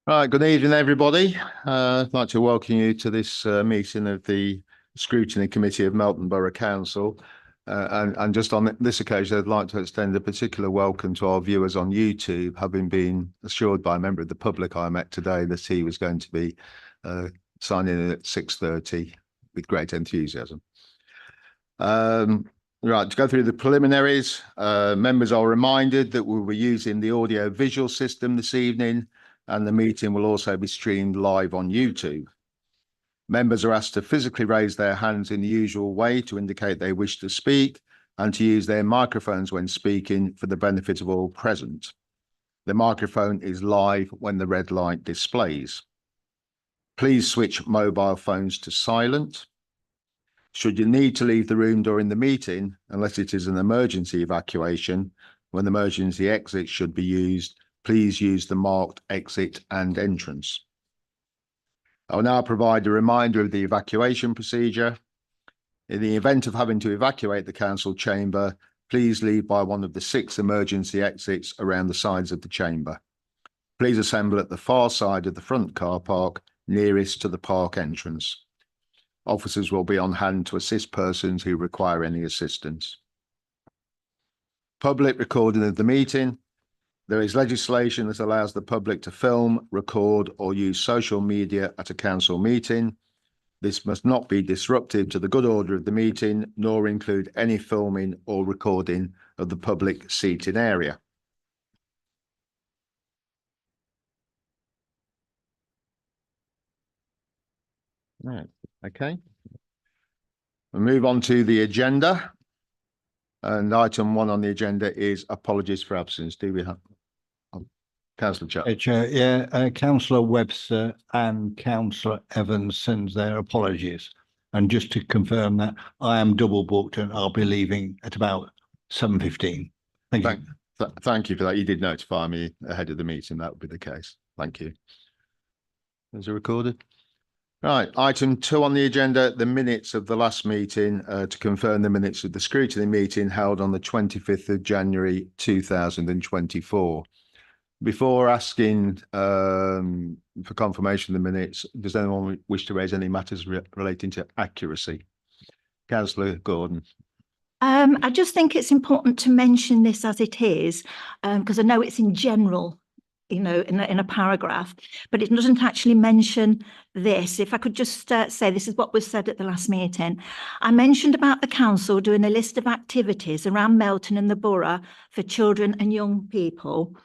Right, good evening, everybody. I'd like to welcome you to this meeting of the Scrutiny Committee of Melton Borough Council. And just on this occasion, I'd like to extend a particular welcome to our viewers on YouTube, having been assured by a member of the public I met today that he was going to be signing in at 6:30 with great enthusiasm. Right, to go through the preliminaries, members are reminded that we'll be using the audio visual system this evening, and the meeting will also be streamed live on YouTube. Members are asked to physically raise their hands in the usual way to indicate they wish to speak and to use their microphones when speaking for the benefit of all present. The microphone is live when the red light displays. Please switch mobile phones to silent. Should you need to leave the room during the meeting, unless it is an emergency evacuation, when the emergency exit should be used, please use the marked exit and entrance. I will now provide a reminder of the evacuation procedure. In the event of having to evacuate the council chamber, please leave by one of the 6 emergency exits around the sides of the chamber. Please assemble at the far side of the front car park nearest to the park entrance. Officers will be on hand to assist persons who require any assistance. Public recording of the meeting. There is legislation that allows the public to film, record, or use social media at a council meeting. This must not be disruptive to the good order of the meeting, nor include any filming or recording of the public seating area. Right, okay. We'll move on to the agenda. And item 1 on the agenda is apologies for absence. Do we have Councillor Chair? Councillor Webster and Councillor Evans sends their apologies. And just to confirm that, I am double booked and I'll be leaving at about 7:15. Thank you. Thank you for that. You did notify me ahead of the meeting. That would be the case. Thank you. Is it recorded? Right, item 2 on the agenda, the minutes of the last meeting, to confirm the minutes of the scrutiny meeting held on the 25th of January 2024. Before asking for confirmation of the minutes, does anyone wish to raise any matters relating to accuracy? Councillor Gordon. I just think it's important to mention this as it is, because I know it's in general, you know, in a paragraph, but it doesn't actually mention this. If I could just say, this is what was said at the last meeting. I mentioned about the council doing a list of activities around Melton and the borough for children and young people.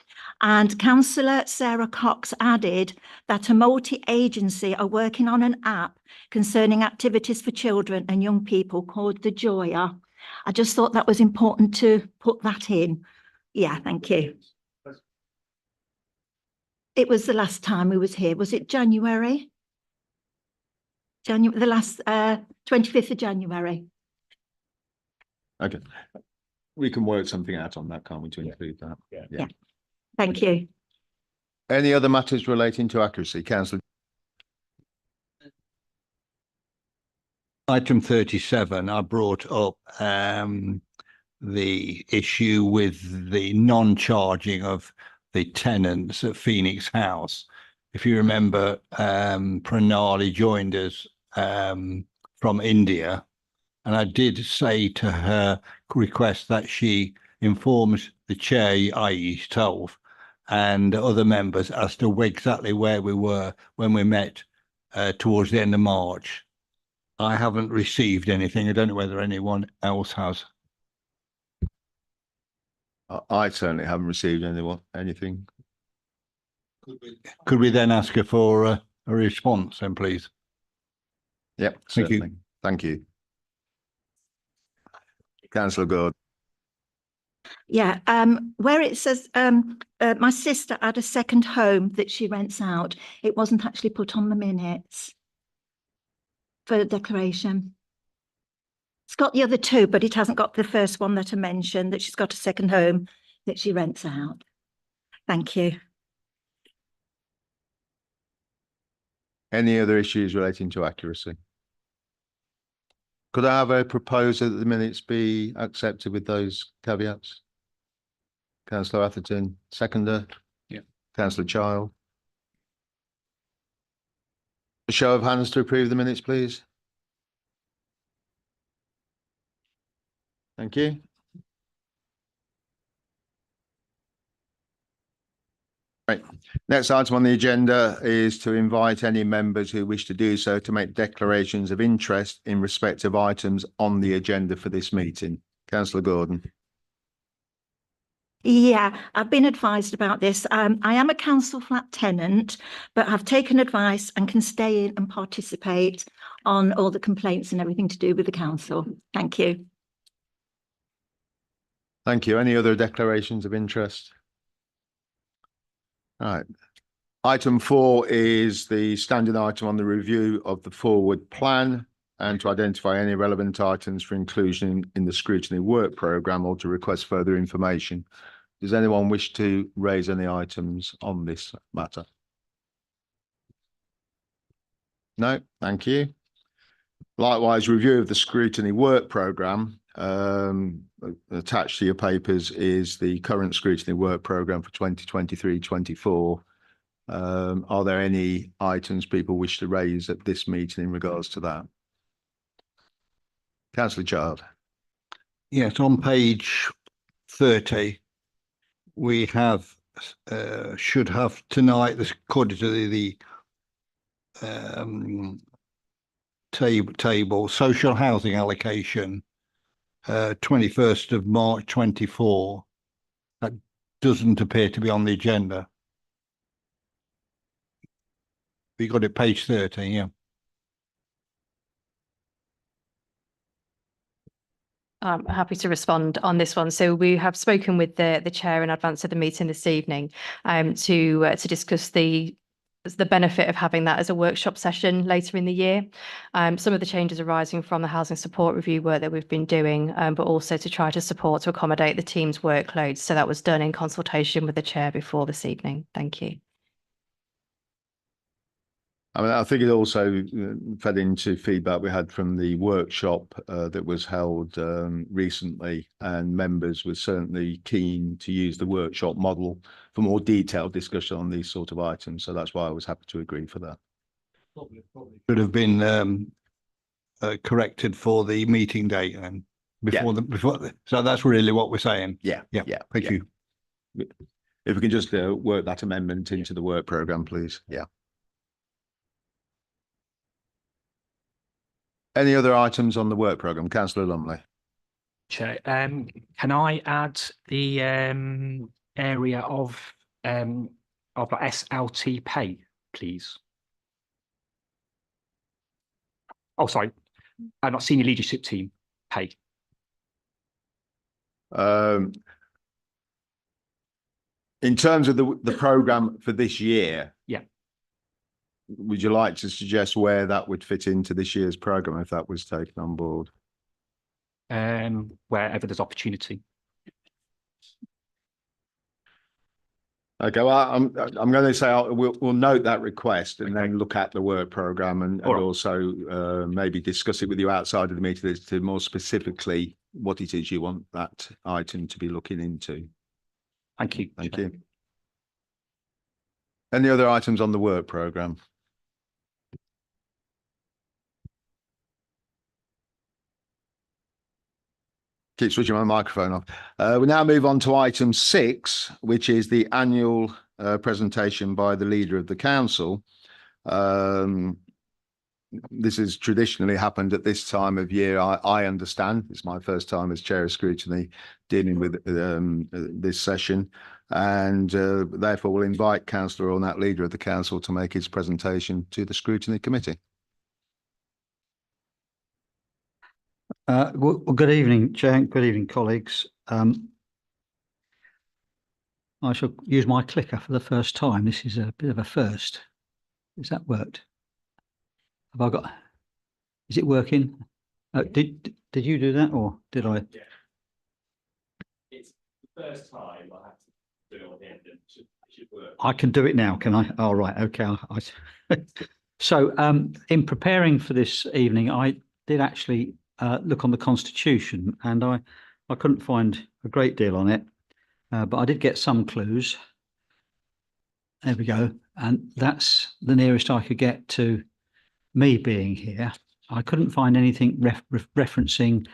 And Councillor Sarah Cox added that a multi-agency are working on an app concerning activities for children and young people called the Joya. I just thought that was important to put that in. Yeah, thank you. It was the last time we was here. Was it January? The last 25th of January. Okay. We can work something out on that, can't we, to include that? Yeah. Thank you. Any other matters relating to accuracy? Councillor. Item 37, I brought up the issue with the non-charging of the tenants at Phoenix House. If you remember, Pranali joined us from India, and I did say to her request that she informs the chair, i.e. yourself, and other members as to exactly where we were when we met towards the end of March. I haven't received anything. I don't know whether anyone else has. I certainly haven't received anything. Could we then ask her for a response then, please? Yep, Thank you. Thank you. Councillor Gord. Yeah, where it says my sister had a second home that she rents out, it wasn't actually put on the minutes for the declaration. It's got the other 2, but it hasn't got the first one that I mentioned, that she's got a second home that she rents out. Thank you. Any other issues relating to accuracy? Could I have a proposal that the minutes be accepted with those caveats? Councillor Atherton, seconder. Yeah. Councillor Child. A show of hands to approve the minutes, please. Thank you. Right. Next item on the agenda is to invite any members who wish to do so to make declarations of interest in respect of items on the agenda for this meeting. Councillor Gordon. Yeah, I've been advised about this. I am a council flat tenant, but I've taken advice and can stay in and participate on all the complaints and everything to do with the council. Thank you. Thank you. Any other declarations of interest? All right. Item 4 is the standing item on the review of the forward plan and to identify any relevant items for inclusion in the scrutiny work programme or to request further information. Does anyone wish to raise any items on this matter? No, thank you. Likewise, review of the scrutiny work programme. Attached to your papers is the current scrutiny work programme for 2023-24. Are there any items people wish to raise at this meeting in regards to that? Councillor Child. Yes, on page 30, we have should have tonight, this according to the table, social housing allocation, 21st of March 24. That doesn't appear to be on the agenda. We got it page 30, yeah. I'm happy to respond on this one. So we have spoken with the chair in advance of the meeting this evening to discuss the benefit of having that as a workshop session later in the year. Some of the changes arising from the housing support review work that we've been doing, but also to try to support to accommodate the team's workloads. So that was done in consultation with the chair before this evening. Thank you. I mean, I think it also fed into feedback we had from the workshop that was held recently, and members were certainly keen to use the workshop model for more detailed discussion on these sort of items. So that's why I was happy to agree for that. Probably should have been corrected for the meeting date and before. So that's really what we're saying. Yeah. Thank you. If we can just work that amendment into the work programme, please. Yeah. Any other items on the work programme? Councillor Lumley. Chair, can I add the area of SLT pay, please? Oh, sorry, not senior leadership team pay. In terms of the programme for this year, yeah. Would you like to suggest where that would fit into this year's programme if that was taken on board? Wherever there's opportunity. Okay, well, I'm going to say we'll note that request and then look at the work programme and also maybe discuss it with you outside of the meeting as to more specifically what it is you want that item to be looking into. Thank you. Thank you. Any other items on the work programme? Keep switching my microphone off. We now move on to item 6, which is the annual presentation by the leader of the council. This has traditionally happened at this time of year. I understand it's my first time as chair of scrutiny dealing with this session, and therefore will invite Councillor Ornat, leader of the council, to make his presentation to the scrutiny committee. Well, good evening, Chair. Good evening, colleagues. I shall use my clicker for the first time. This is a bit of a first. Has that worked? Have I got? Is it working? Did you do that or did I? Yeah. It's the first time I have to do it on the end. It should work. I can do it now, can I? Oh, right. Okay. So, in preparing for this evening, I did actually look on the Constitution, and I couldn't find a great deal on it, but I did get some clues. There we go, and that's the nearest I could get to me being here, I couldn't find anything referencing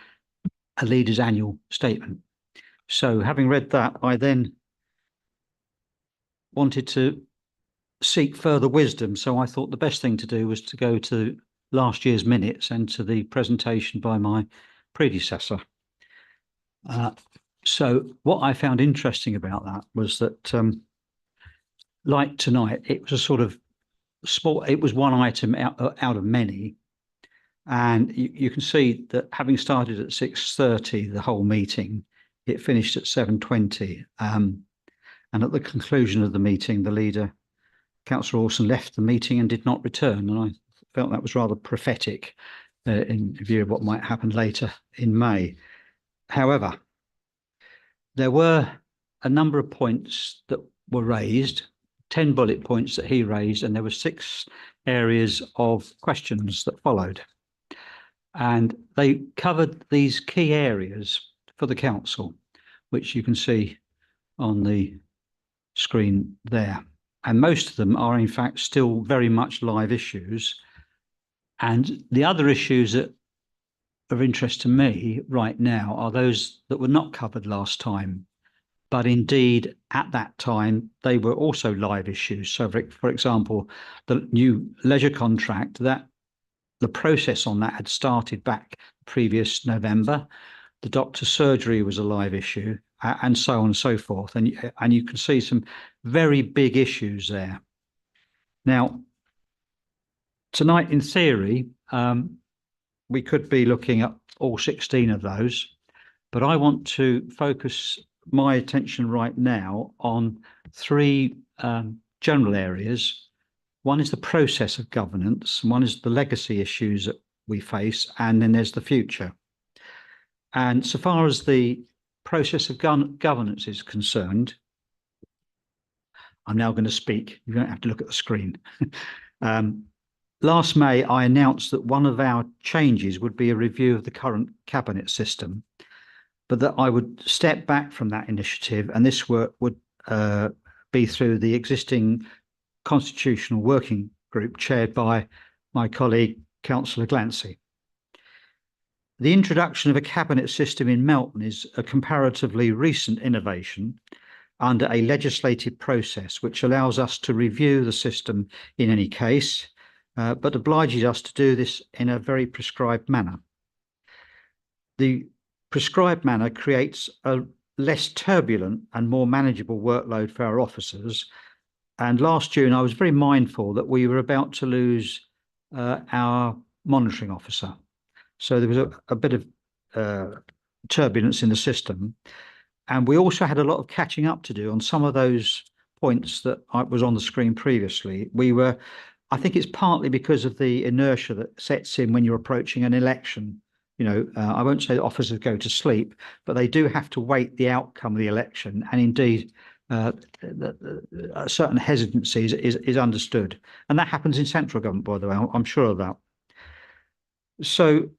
a leader's annual statement. So having read that, I then wanted to seek further wisdom. So I thought the best thing to do was to go to last year's minutes and to the presentation by my predecessor. So what I found interesting about that was that, like tonight, it was a sort of small, it was one item out of many. And you can see that having started at 6:30, the whole meeting, it finished at 7:20. And at the conclusion of the meeting, the leader, Councillor Orson, left the meeting and did not return. And I felt that was rather prophetic in view of what might happen later in May. However, there were a number of points that were raised, 10 bullet points that he raised, and there were 6 areas of questions that followed. And they covered these key areas for the council, which you can see on the screen there. And most of them are in fact still very much live issues. And the other issues that are of interest to me right now are those that were not covered last time. But indeed, at that time, they were also live issues. So for example, the new leisure contract, that the process on that had started back previous November. The doctor's surgery was a live issue, and so on and so forth. And you can see some very big issues there. Now, tonight, in theory, we could be looking at all 16 of those, but I want to focus my attention right now on 3 general areas. One is the process of governance, one is the legacy issues that we face, and then there's the future. And so far as the process of governance is concerned, I'm now going to speak. You don't have to look at the screen. Last May, I announced that one of our changes would be a review of the current cabinet system, but that I would step back from that initiative, and this work would be through the existing constitutional working group chaired by my colleague, Councillor Glancy. The introduction of a cabinet system in Melton is a comparatively recent innovation under a legislative process which allows us to review the system in any case, but obliges us to do this in a very prescribed manner. The prescribed manner creates a less turbulent and more manageable workload for our officers. And last June, I was very mindful that we were about to lose our monitoring officer. So there was a bit of turbulence in the system. And we also had a lot of catching up to do on some of those points that was on the screen previously. I think it's partly because of the inertia that sets in when you're approaching an election. You know, I won't say that officers go to sleep, but they do have to wait the outcome of the election. And indeed, certain hesitancy is understood. And that happens in central government, by the way, I'm sure of that. So,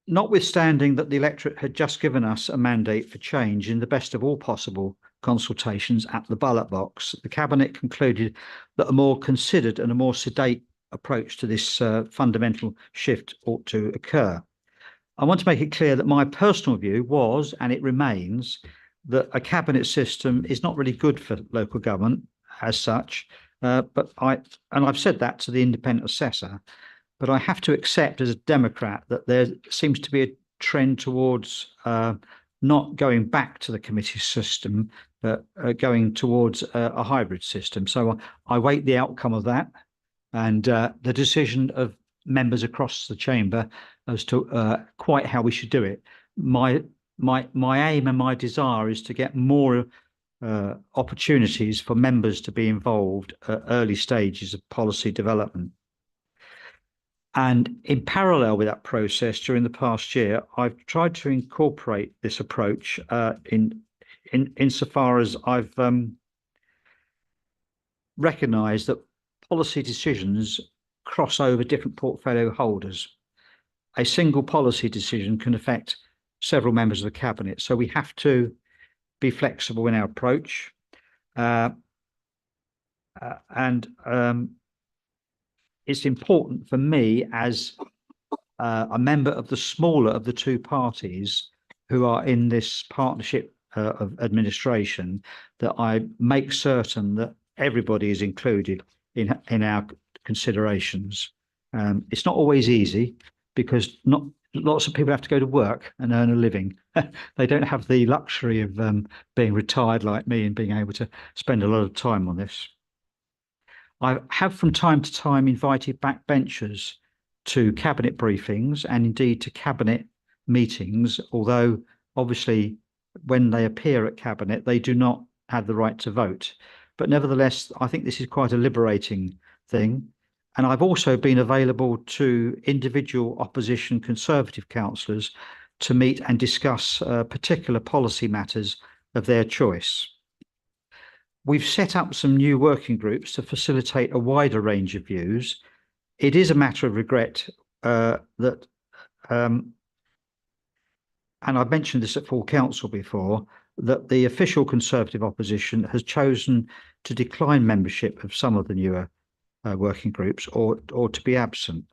notwithstanding that the electorate had just given us a mandate for change in the best of all possible consultations at the ballot box, the Cabinet concluded that a more considered and a more sedate approach to this fundamental shift ought to occur. I want to make it clear that my personal view was, and it remains, that a cabinet system is not really good for local government as such. But I've said that to the independent assessor, but I have to accept as a Democrat that there seems to be a trend towards not going back to the committee system, but going towards a hybrid system. So I wait the outcome of that and the decision of members across the chamber as to quite how we should do it. My aim and my desire is to get more opportunities for members to be involved at early stages of policy development. And in parallel with that process, during the past year, I've tried to incorporate this approach insofar as I've recognised that policy decisions cross over different portfolio holders. A single policy decision can affect several members of the cabinet, so we have to be flexible in our approach. it's important for me as a member of the smaller of the two parties who are in this partnership of administration that I make certain that everybody is included in our considerations. It's not always easy because not lots of people have to go to work and earn a living. They don't have the luxury of being retired like me and being able to spend a lot of time on this. I have from time to time invited backbenchers to cabinet briefings and indeed to cabinet meetings, although obviously when they appear at cabinet, they do not have the right to vote. But nevertheless, I think this is quite a liberating thing. And I've also been available to individual opposition Conservative councillors to meet and discuss particular policy matters of their choice. We've set up some new working groups to facilitate a wider range of views. It is a matter of regret that, and I've mentioned this at full council before, that the official Conservative opposition has chosen to decline membership of some of the newer working groups or to be absent.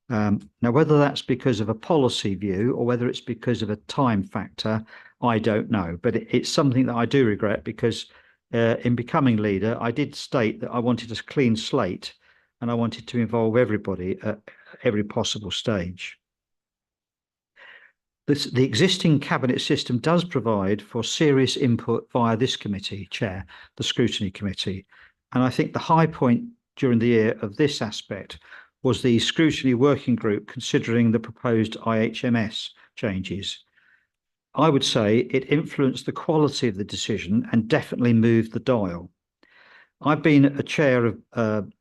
Now, whether that's because of a policy view or whether it's because of a time factor, I don't know. But it's something that I do regret because in becoming leader, I did state that I wanted a clean slate and I wanted to involve everybody at every possible stage. The existing cabinet system does provide for serious input via this committee, Chair, the Scrutiny Committee. And I think the high point during the year of this aspect was the Scrutiny Working Group considering the proposed IHMS changes. I would say it influenced the quality of the decision and definitely moved the dial. I've been a chair of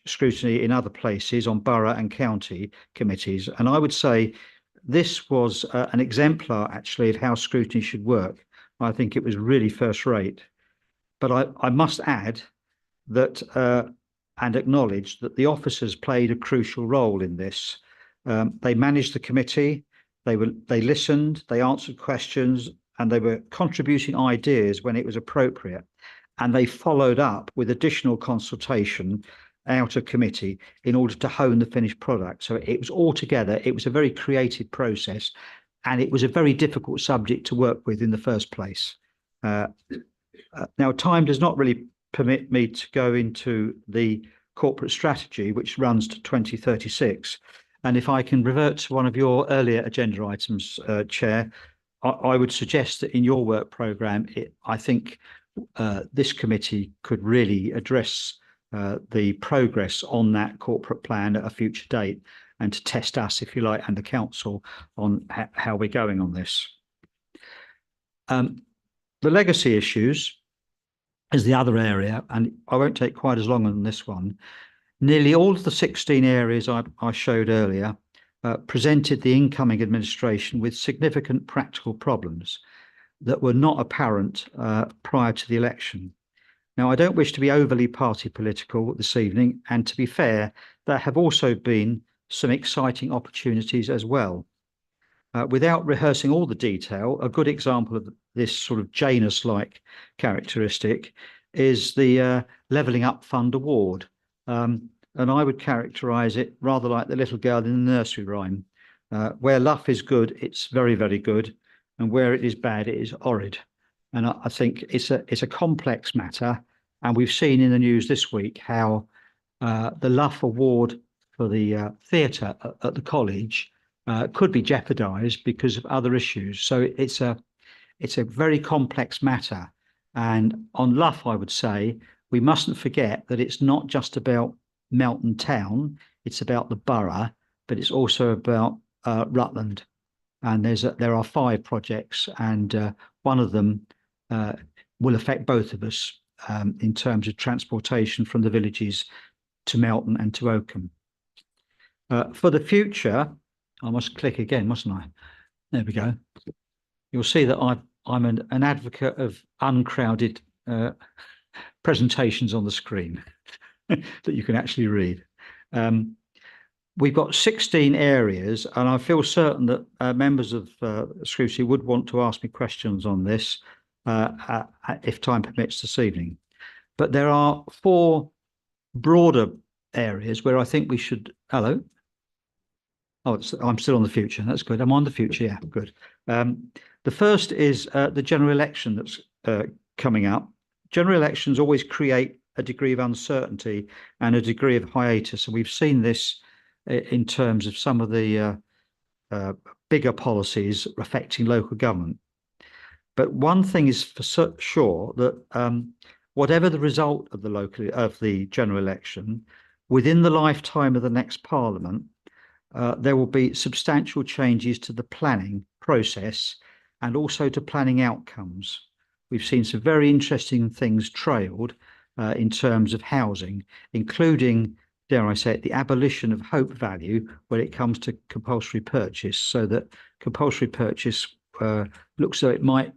scrutiny in other places on borough and county committees, and I would say this was an exemplar actually of how scrutiny should work. I think it was really first rate. But I must add that and acknowledge that the officers played a crucial role in this. They managed the committee, they listened, they answered questions, and they were contributing ideas when it was appropriate. And they followed up with additional consultation out of committee in order to hone the finished product. So it was all together. It was a very creative process, and it was a very difficult subject to work with in the first place. Now, time does not really permit me to go into the corporate strategy, which runs to 2036. And if I can revert to one of your earlier agenda items, Chair, I would suggest that in your work programme, I think this committee could really address the progress on that corporate plan at a future date and to test us, if you like, and the council on how we're going on this. The legacy issues is the other area, and I won't take quite as long on this one. Nearly all of the 16 areas I showed earlier presented the incoming administration with significant practical problems that were not apparent prior to the election. Now, I don't wish to be overly party political this evening, and to be fair, there have also been some exciting opportunities as well. Without rehearsing all the detail, a good example of this sort of Janus-like characteristic is the Levelling Up Fund Award. And I would characterise it rather like the little girl in the nursery rhyme. Where luff is good, it's very, very good. And where it is bad, it is horrid. And I think it's a complex matter. And we've seen in the news this week how the Luff Award for the theatre at the college could be jeopardised because of other issues. So it's a very complex matter. And on Luff, I would say, we mustn't forget that it's not just about Melton Town, it's about the borough, but it's also about Rutland. And there are 5 projects, and one of them will affect both of us in terms of transportation from the villages to Melton and to Oakham. For the future, I must click again, mustn't I? There we go. You'll see that I'm an advocate of uncrowded presentations on the screen that you can actually read. We've got 16 areas, and I feel certain that members of Scrutiny would want to ask me questions on this if time permits this evening. But there are 4 broader areas where I think we should. Hello. Oh, I'm still on the future. That's good. I'm on the future. Yeah, good. The first is the general election that's coming up. General elections always create a degree of uncertainty and a degree of hiatus. And we've seen this in terms of some of the bigger policies affecting local government. But one thing is for sure that whatever the result of the general election, within the lifetime of the next parliament, there will be substantial changes to the planning process and also to planning outcomes. We've seen some very interesting things trailed in terms of housing, including, dare I say it, the abolition of hope value when it comes to compulsory purchase, so that compulsory purchase looks though it might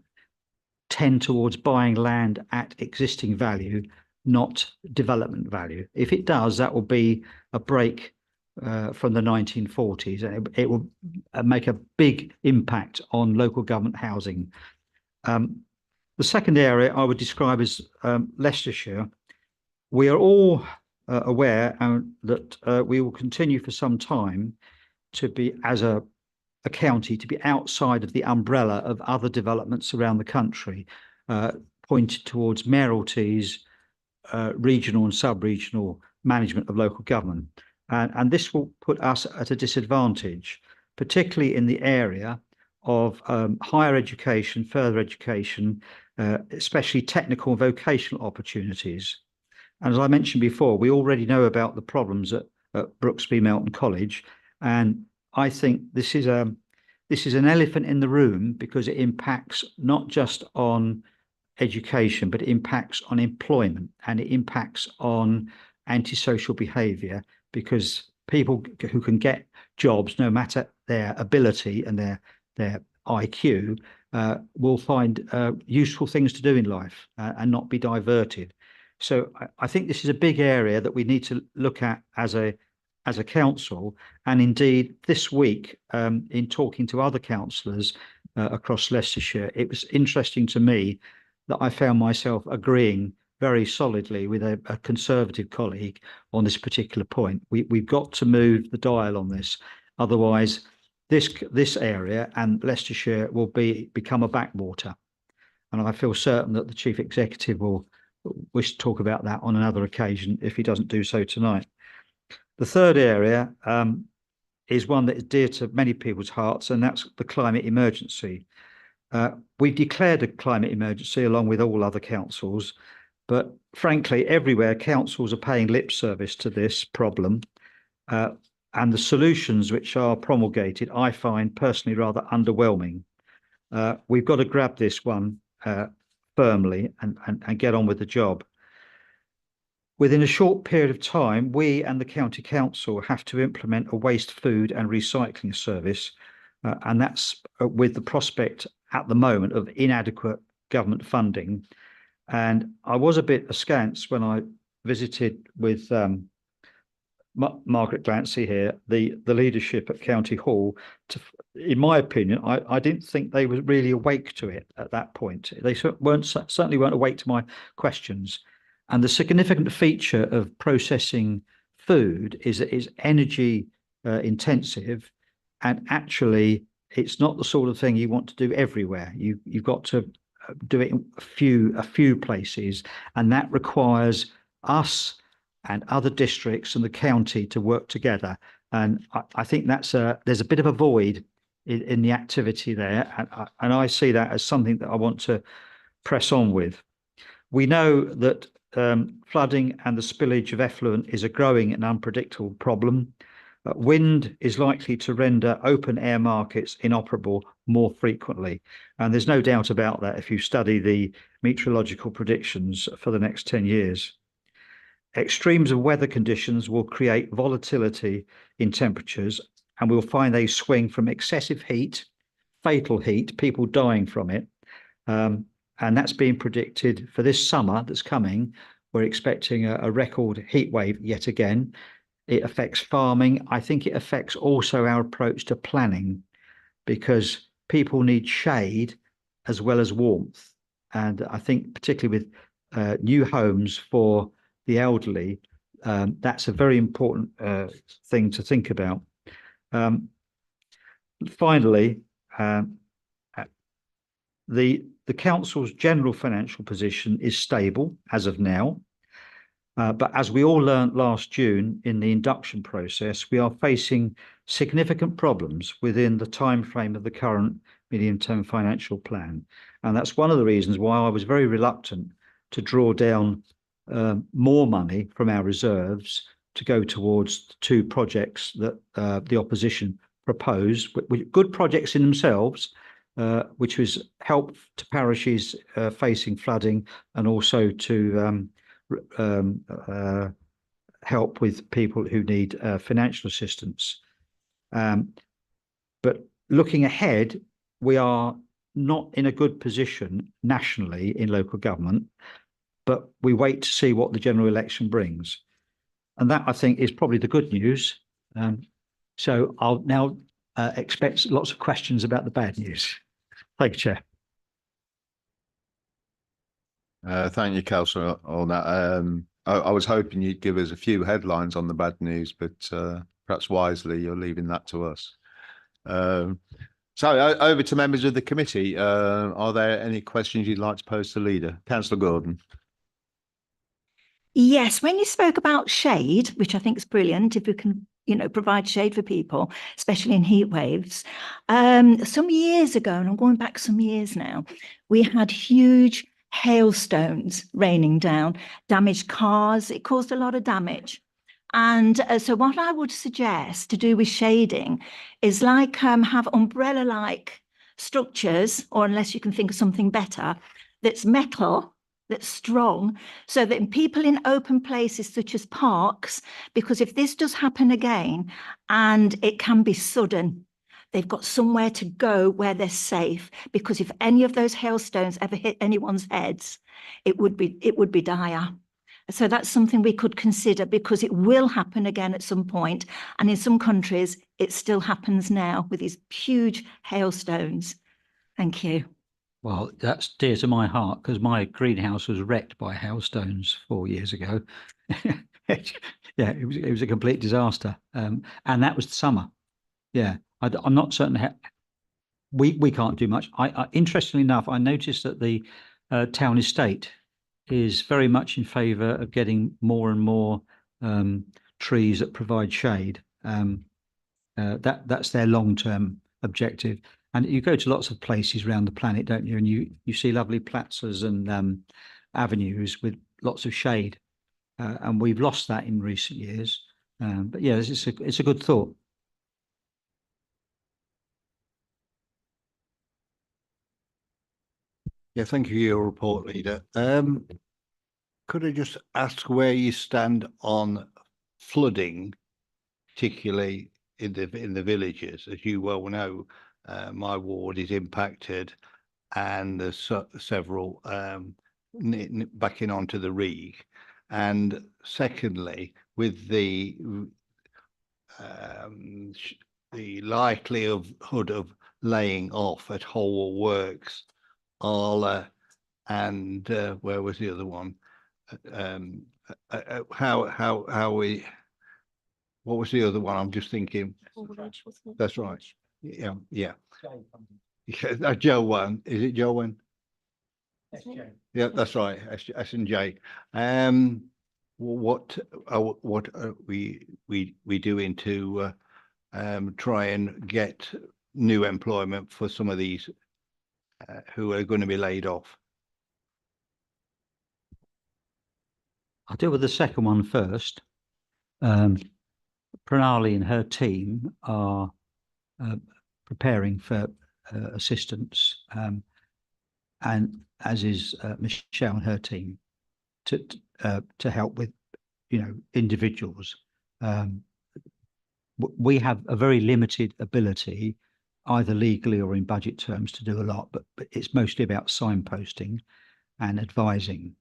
tend towards buying land at existing value, not development value. If it does, that will be a break from the 1940s, and it will make a big impact on local government housing. The second area I would describe as Leicestershire. We are all aware that we will continue for some time to be, as a county, to be outside of the umbrella of other developments around the country, pointed towards mayoralties, regional and sub-regional management of local government. And this will put us at a disadvantage, particularly in the area of higher education, further education, especially technical and vocational opportunities. And as I mentioned before, we already know about the problems at Brooksby Melton College, and I think this is an elephant in the room because it impacts not just on education, but it impacts on employment and it impacts on antisocial behaviour, because people who can get jobs, no matter their ability and their IQ, will find useful things to do in life and not be diverted. So I think this is a big area that we need to look at as a council. And indeed, this week, in talking to other councillors across Leicestershire, it was interesting to me that I found myself agreeing very solidly with a Conservative colleague on this particular point. We've got to move the dial on this, otherwise this area and Leicestershire will become a backwater. And I feel certain that the Chief Executive will wish to talk about that on another occasion if he doesn't do so tonight. The third area is one that is dear to many people's hearts, and that's the climate emergency. We've declared a climate emergency along with all other councils, but frankly, everywhere councils are paying lip service to this problem. And the solutions which are promulgated, I find personally rather underwhelming. We've got to grab this one firmly and get on with the job. Within a short period of time, we and the County Council have to implement a waste, food and recycling service, and that's with the prospect at the moment of inadequate government funding. And I was a bit askance when I visited with Margaret Glancy here, the leadership at County Hall. In my opinion, I didn't think they were really awake to it at that point. They certainly weren't awake to my questions. And the significant feature of processing food is that it's energy intensive, and actually it's not the sort of thing you want to do everywhere. You've got to do it in a few places, and that requires us and other districts and the county to work together. And I think there's a bit of a void in the activity there, and I see that as something that I want to press on with. We know that flooding and the spillage of effluent is a growing and unpredictable problem. Wind is likely to render open air markets inoperable more frequently. And there's no doubt about that if you study the meteorological predictions for the next 10 years. Extremes of weather conditions will create volatility in temperatures, and we'll find they swing from excessive heat, fatal heat, people dying from it. And that's being predicted for this summer that's coming. We're expecting a record heat wave yet again. It affects farming. I think it affects also our approach to planning, because people need shade as well as warmth. And I think particularly with new homes for the elderly, that's a very important thing to think about. Finally, the council's general financial position is stable as of now. But as we all learned last June in the induction process, we are facing significant problems within the timeframe of the current medium-term financial plan. And that's one of the reasons why I was very reluctant to draw down more money from our reserves to go towards the 2 projects that the opposition proposed, good projects in themselves, which was help to parishes facing flooding, and also to help with people who need financial assistance. But looking ahead, we are not in a good position nationally in local government, but we wait to see what the general election brings. And that, I think, is probably the good news. So I'll now expect lots of questions about the bad news. Thank you, Chair. Thank you, Councillor, on that. I was hoping you'd give us a few headlines on the bad news, but perhaps wisely you're leaving that to us. So over to members of the committee. Are there any questions you'd like to pose to the leader? Councillor Gordon. Yes, when you spoke about shade, which I think is brilliant, if we can, provide shade for people, especially in heat waves. Some years ago, and I'm going back some years now, we had huge hailstones raining down, damaged cars. It caused a lot of damage. And so what I would suggest to do with shading is like have umbrella-like structures, or unless you can think of something better, that's metal, that's strong, so that people in open places such as parks, because if this does happen again, and it can be sudden, they've got somewhere to go where they're safe, because if any of those hailstones ever hit anyone's heads, it would be dire. So that's something we could consider, because it will happen again at some point, and in some countries it still happens now with these huge hailstones. Thank you. Well, that's dear to my heart, because my greenhouse was wrecked by hailstones 4 years ago. Yeah, it was a complete disaster, and that was the summer. Yeah, I'm not certain how we can't do much. Interestingly enough, I noticed that the town estate is very much in favour of getting more and more trees that provide shade. That's their long-term objective. And you go to lots of places around the planet, don't you? And you see lovely plazas and avenues with lots of shade. And we've lost that in recent years. But yeah, it's a good thought. Yeah, thank you for your report, Leader. Could I just ask where you stand on flooding, particularly in the villages? As you well know, my ward is impacted, and there's several backing onto the Reeg. And secondly, with the likelihood of laying off at Holwell Works, Arla, and where was the other one? What was the other one? I'm just thinking. That's right. Yeah. Yeah, Joe one. Is it Joe one? Yeah, that's right. S and J. What are we doing to try and get new employment for some of these who are going to be laid off? I'll deal with the second one first. Pranali and her team are preparing for assistance, and as is Michelle and her team, to help with, individuals. We have a very limited ability, either legally or in budget terms, to do a lot, but it's mostly about signposting and advising.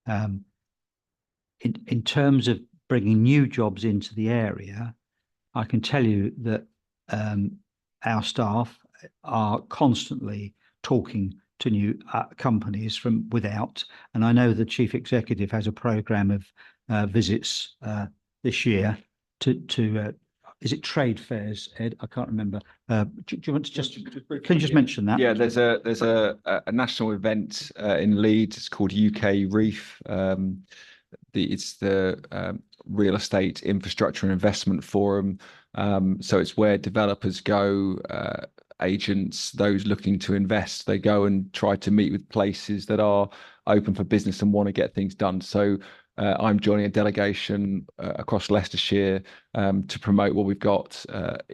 In terms of bringing new jobs into the area, I can tell you that our staff are constantly talking to new companies from without, and I know the Chief Executive has a programme of visits this year to is it trade fairs, Ed? I can't remember. Do you want to can you just mention that? Yeah, there's a national event in Leeds. It's called UK Reef. It's the Real Estate Infrastructure and Investment Forum. So it's where developers go, agents, those looking to invest, they go and try to meet with places that are open for business and want to get things done. So I'm joining a delegation across Leicestershire to promote what we've got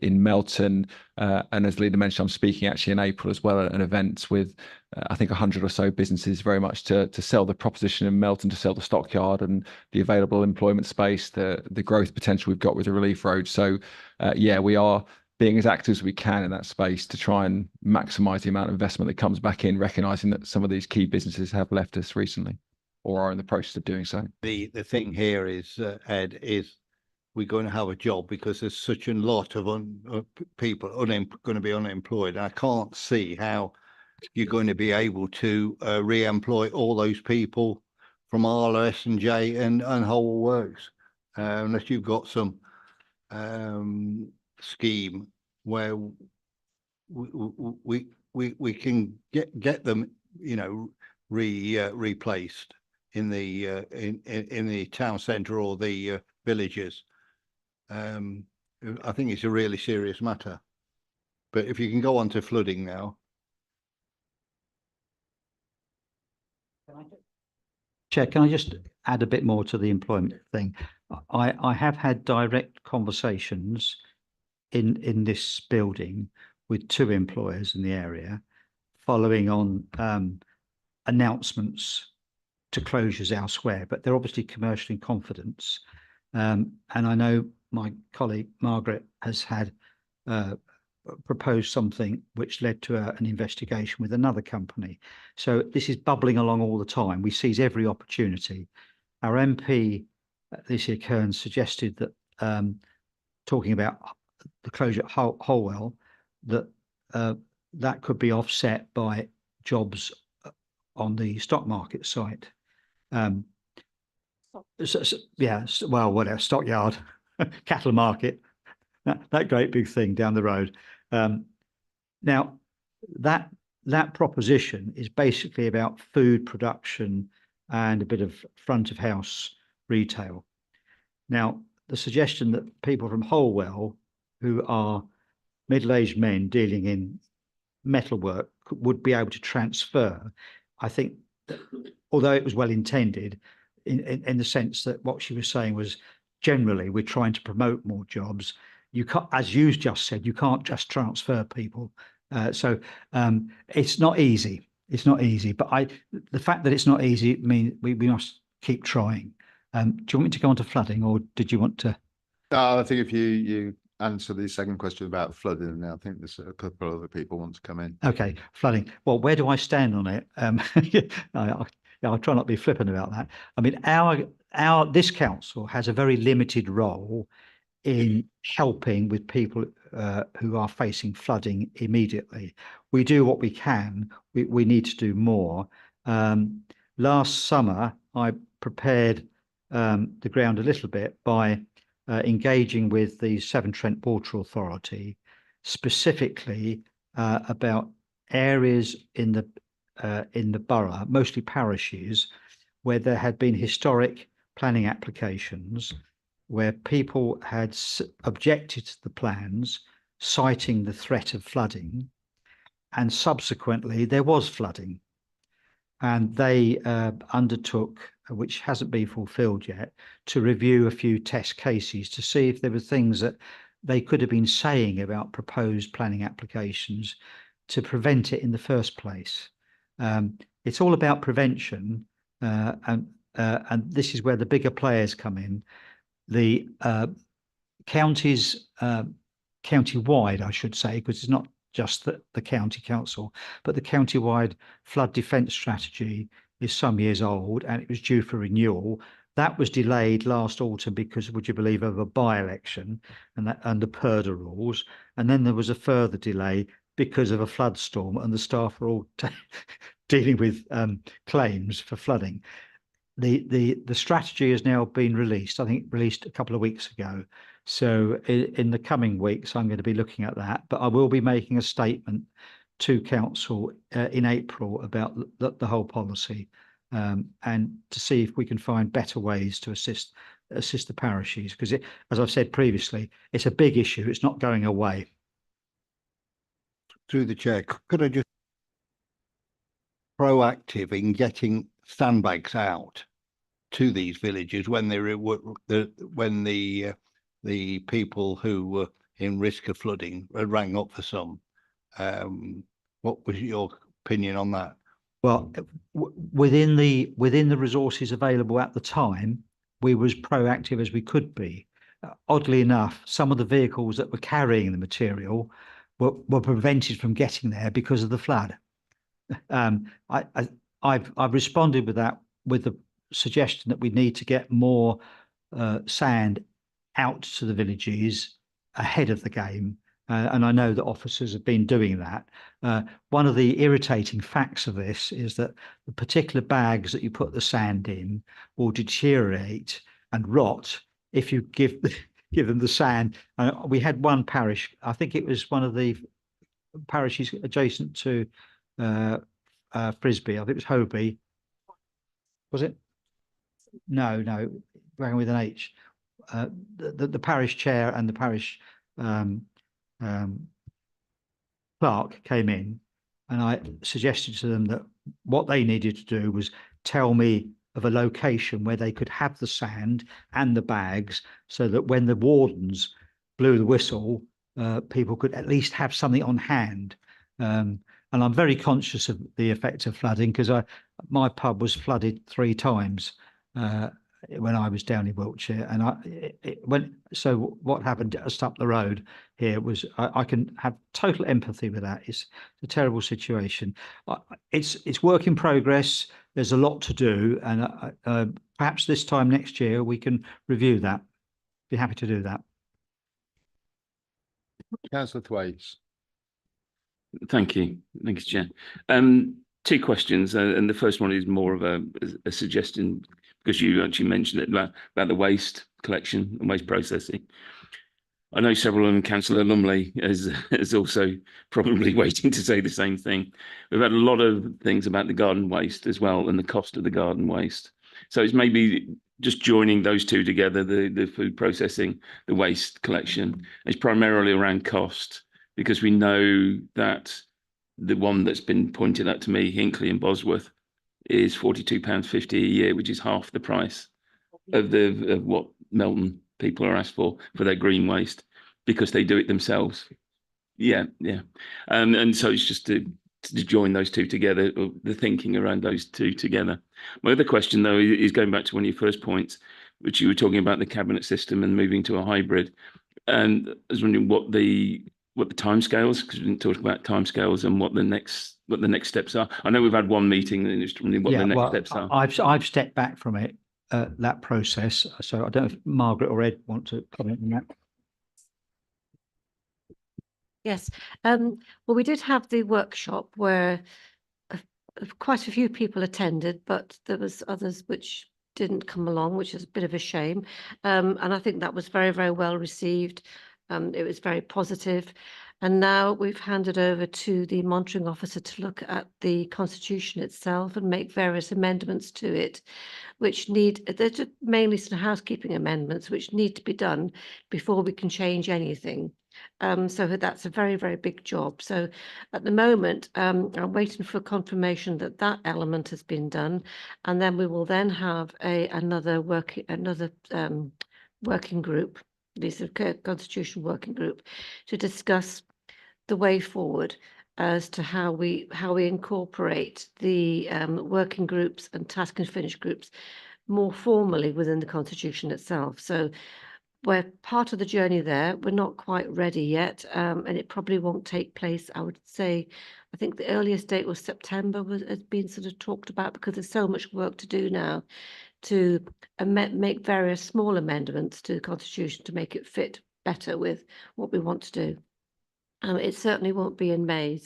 in Melton. And as Lena mentioned, I'm speaking actually in April as well at an event with I think 100 or so businesses, very much to sell the proposition in Melton, to sell the stockyard and the available employment space, the growth potential we've got with the relief road. So yeah, we are being as active as we can in that space to try and maximise the amount of investment that comes back in, recognising that some of these key businesses have left us recently or are in the process of doing so. The thing here is, Ed, is we're going to have a job because there's such a lot of people going to be unemployed. I can't see how you're going to be able to re-employ all those people from RLS and J and whole works, unless you've got some scheme where we can get them, you know, replaced in the town centre or the villages. I think it's a really serious matter. But if you can go on to flooding now. Chair, can I just add a bit more to the employment thing? I have had direct conversations in this building with 2 employers in the area following on announcements to closures elsewhere, but they're obviously commercial in confidence. And I know my colleague Margaret has had proposed something which led to an investigation with another company. So this is bubbling along all the time. We seize every opportunity. Our MP this year, Kearns, suggested that talking about the closure at Holwell, that that could be offset by jobs on the stock market site. Yeah, well, whatever, stockyard, cattle market, that great big thing down the road. Now, that proposition is basically about food production and a bit of front of house retail. Now, the suggestion that people from Holwell, who are middle-aged men dealing in metalwork, would be able to transfer, I think, although it was well intended, in the sense that what she was saying was generally we're trying to promote more jobs. You can't, as you just said, you can't just transfer people. So it's not easy. It's not easy. But the fact that it's not easy means we must keep trying. Do you want me to go on to flooding, or did you want to? I think if you answer the second question about flooding, now I think there's a couple of other people want to come in. Okay, flooding. Well, where do I stand on it? I'll try not to be flippant about that. I mean, this council has a very limited role in helping with people who are facing flooding immediately. We do what we can. We need to do more. Last summer, I prepared the ground a little bit by engaging with the Severn Trent Water Authority, specifically about areas in the borough, mostly parishes, where there had been historic planning applications, where people had objected to the plans, citing the threat of flooding, and subsequently there was flooding. And they undertook, which hasn't been fulfilled yet, to review a few test cases to see if there were things that they could have been saying about proposed planning applications to prevent it in the first place. It's all about prevention, and this is where the bigger players come in. The counties, county-wide, I should say, because it's not just the county council, but the county-wide flood defence strategy is some years old and it was due for renewal. That was delayed last autumn because, would you believe, of a by-election and the PERDA rules. And then there was a further delay because of a flood storm, and the staff were all dealing with claims for flooding. the strategy has now been released. I think released a couple of weeks ago. So in the coming weeks, I'm going to be looking at that. But I will be making a statement to council in April about the whole policy, and to see if we can find better ways to assist the parishes, because as I've said previously, it's a big issue. It's not going away. Through the chair, could I just proactive in getting sandbags out to these villages when the people who were in risk of flooding rang up for some? What was your opinion on that? Well, within the resources available at the time, we were as proactive as we could be. Oddly enough, some of the vehicles that were carrying the material were prevented from getting there because of the flood. I've responded with that, with the suggestion that we need to get more sand out to the villages ahead of the game. And I know that officers have been doing that. One of the irritating facts of this is that the particular bags that you put the sand in will deteriorate and rot if you give them the sand. We had one parish, I think it was one of the parishes adjacent to Frisbee. I think it was Hobie. Was it? No, began with an H. The parish chair and the parish clerk came in, and I suggested to them that what they needed to do was tell me of a location where they could have the sand and the bags, so that when the wardens blew the whistle, people could at least have something on hand. And I'm very conscious of the effect of flooding, because my pub was flooded 3 times when I was down in Wiltshire, and so what happened just up the road here was, I can have total empathy with that. It's a terrible situation. It's work in progress. There's a lot to do, and perhaps this time next year we can review that. Be happy to do that. Councillor Thwaites. Thank you, Chair. 2 questions, and the first one is more of a suggestion, because you actually mentioned it about the waste collection and waste processing. I know several of them, Councillor Lumley is also probably waiting to say the same thing. We've had a lot of things about the garden waste as well, and the cost of the garden waste. So it's maybe just joining those 2 together, the food processing, the waste collection. It's primarily around cost, because we know that the one that's been pointed out to me, Hinckley and Bosworth, is £42.50 a year, which is half the price of what Melton people are asked for their green waste, because they do it themselves. Yeah. And so it's just to join those 2 together, or the thinking around those 2 together. My other question, though, is going back to one of your first points, which you were talking about the cabinet system and moving to a hybrid. And I was wondering what the timescales, because we didn't talk about timescales, and what the next steps are. I know we've had one meeting, and just wondering what the next steps are. I've stepped back from it, that process. So I don't know if Margaret or Ed want to comment on that. Yes. Well, we did have the workshop where quite a few people attended, but there was others which didn't come along, which is a bit of a shame. And I think that was very, very well received. It was very positive. And now we've handed over to the monitoring officer to look at the constitution itself and make various amendments to it, which they're just mainly some housekeeping amendments which need to be done before we can change anything. So that's a very, very big job. So at the moment, I'm waiting for confirmation that that element has been done, and then we will then have another working group, this constitution working group, to discuss the way forward as to how we incorporate the working groups and task and finish groups more formally within the constitution itself. So we're part of the journey there. We're not quite ready yet, and it probably won't take place, I would say. I think the earliest date was September, has been sort of talked about, because there's so much work to do now to make various small amendments to the constitution to make it fit better with what we want to do. It certainly won't be in May,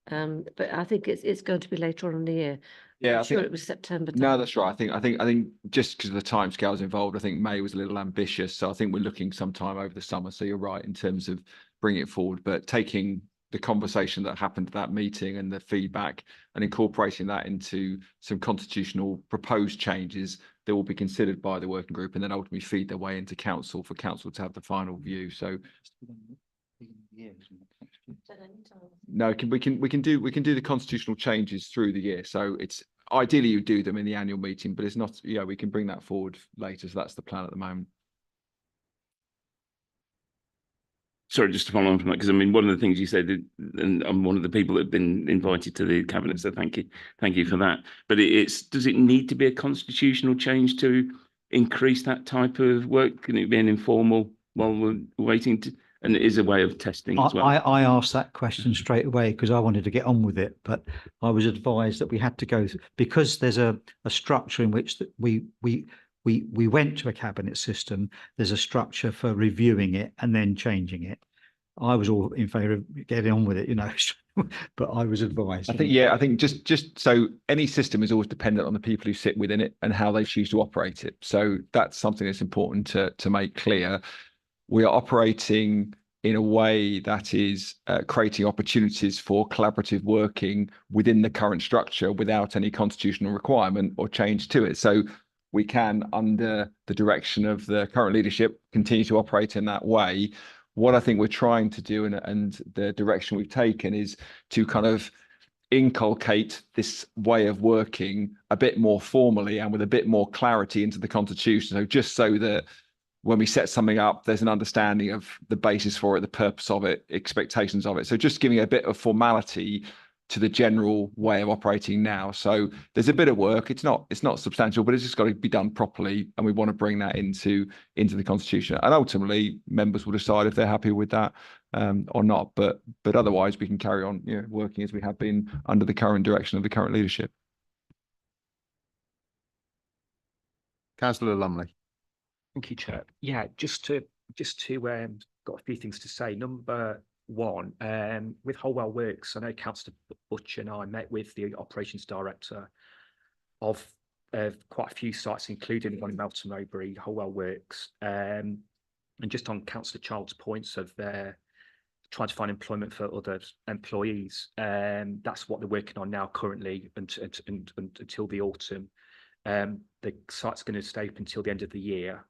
but I think it's going to be later on in the year. Yeah, I I'm sure think, it was September. no, that's right. I think just because of the timescales involved, I think May was a little ambitious. So I think we're looking sometime over the summer. So you're right in terms of bringing it forward, but taking the conversation that happened at that meeting and the feedback and incorporating that into some constitutional proposed changes that will be considered by the working group and then ultimately feed their way into council for council to have the final view. So no, we can do the constitutional changes through the year. So it's ideally you do them in the annual meeting, but it's not, yeah, we can bring that forward later. So that's the plan at the moment. Sorry, just to follow on from that, because I mean, one of the things you said, and I'm one of the people that have been invited to the cabinet, so thank you for that. But does it need to be a constitutional change to increase that type of work? Can it be an informal while we're waiting to, and it is a way of testing as well? I asked that question straight away because I wanted to get on with it, but I was advised that we had to go because there's a structure in which that we went to a cabinet system. There's a structure for reviewing it and then changing it. I was all in favour of getting on with it, but I was advised. I think just so any system is always dependent on the people who sit within it and how they choose to operate it. So that's something that's important to make clear. We are operating in a way that is creating opportunities for collaborative working within the current structure without any constitutional requirement or change to it. So we can, under the direction of the current leadership, continue to operate in that way. What I think we're trying to do and the direction we've taken is to kind of inculcate this way of working a bit more formally and with a bit more clarity into the constitution. So just so that when we set something up, there's an understanding of the basis for it, the purpose of it, expectations of it. So just giving a bit of formality to the general way of operating now. So there's a bit of work. It's not substantial, but it's just got to be done properly. And we want to bring that into the constitution. And ultimately, members will decide if they're happy with that or not. But otherwise, we can carry on working as we have been under the current direction of the current leadership. Councillor Lumley. Thank you, Chair. Yeah, just to got a few things to say. Number one, with Holwell Works, I know Councillor Butch and I met with the operations director of quite a few sites, including one in Melton Mowbray, Holwell Works, and just on Councillor Child's points of trying to find employment for other employees. That's what they're working on now currently until the autumn. The site's going to stay up until the end of the year.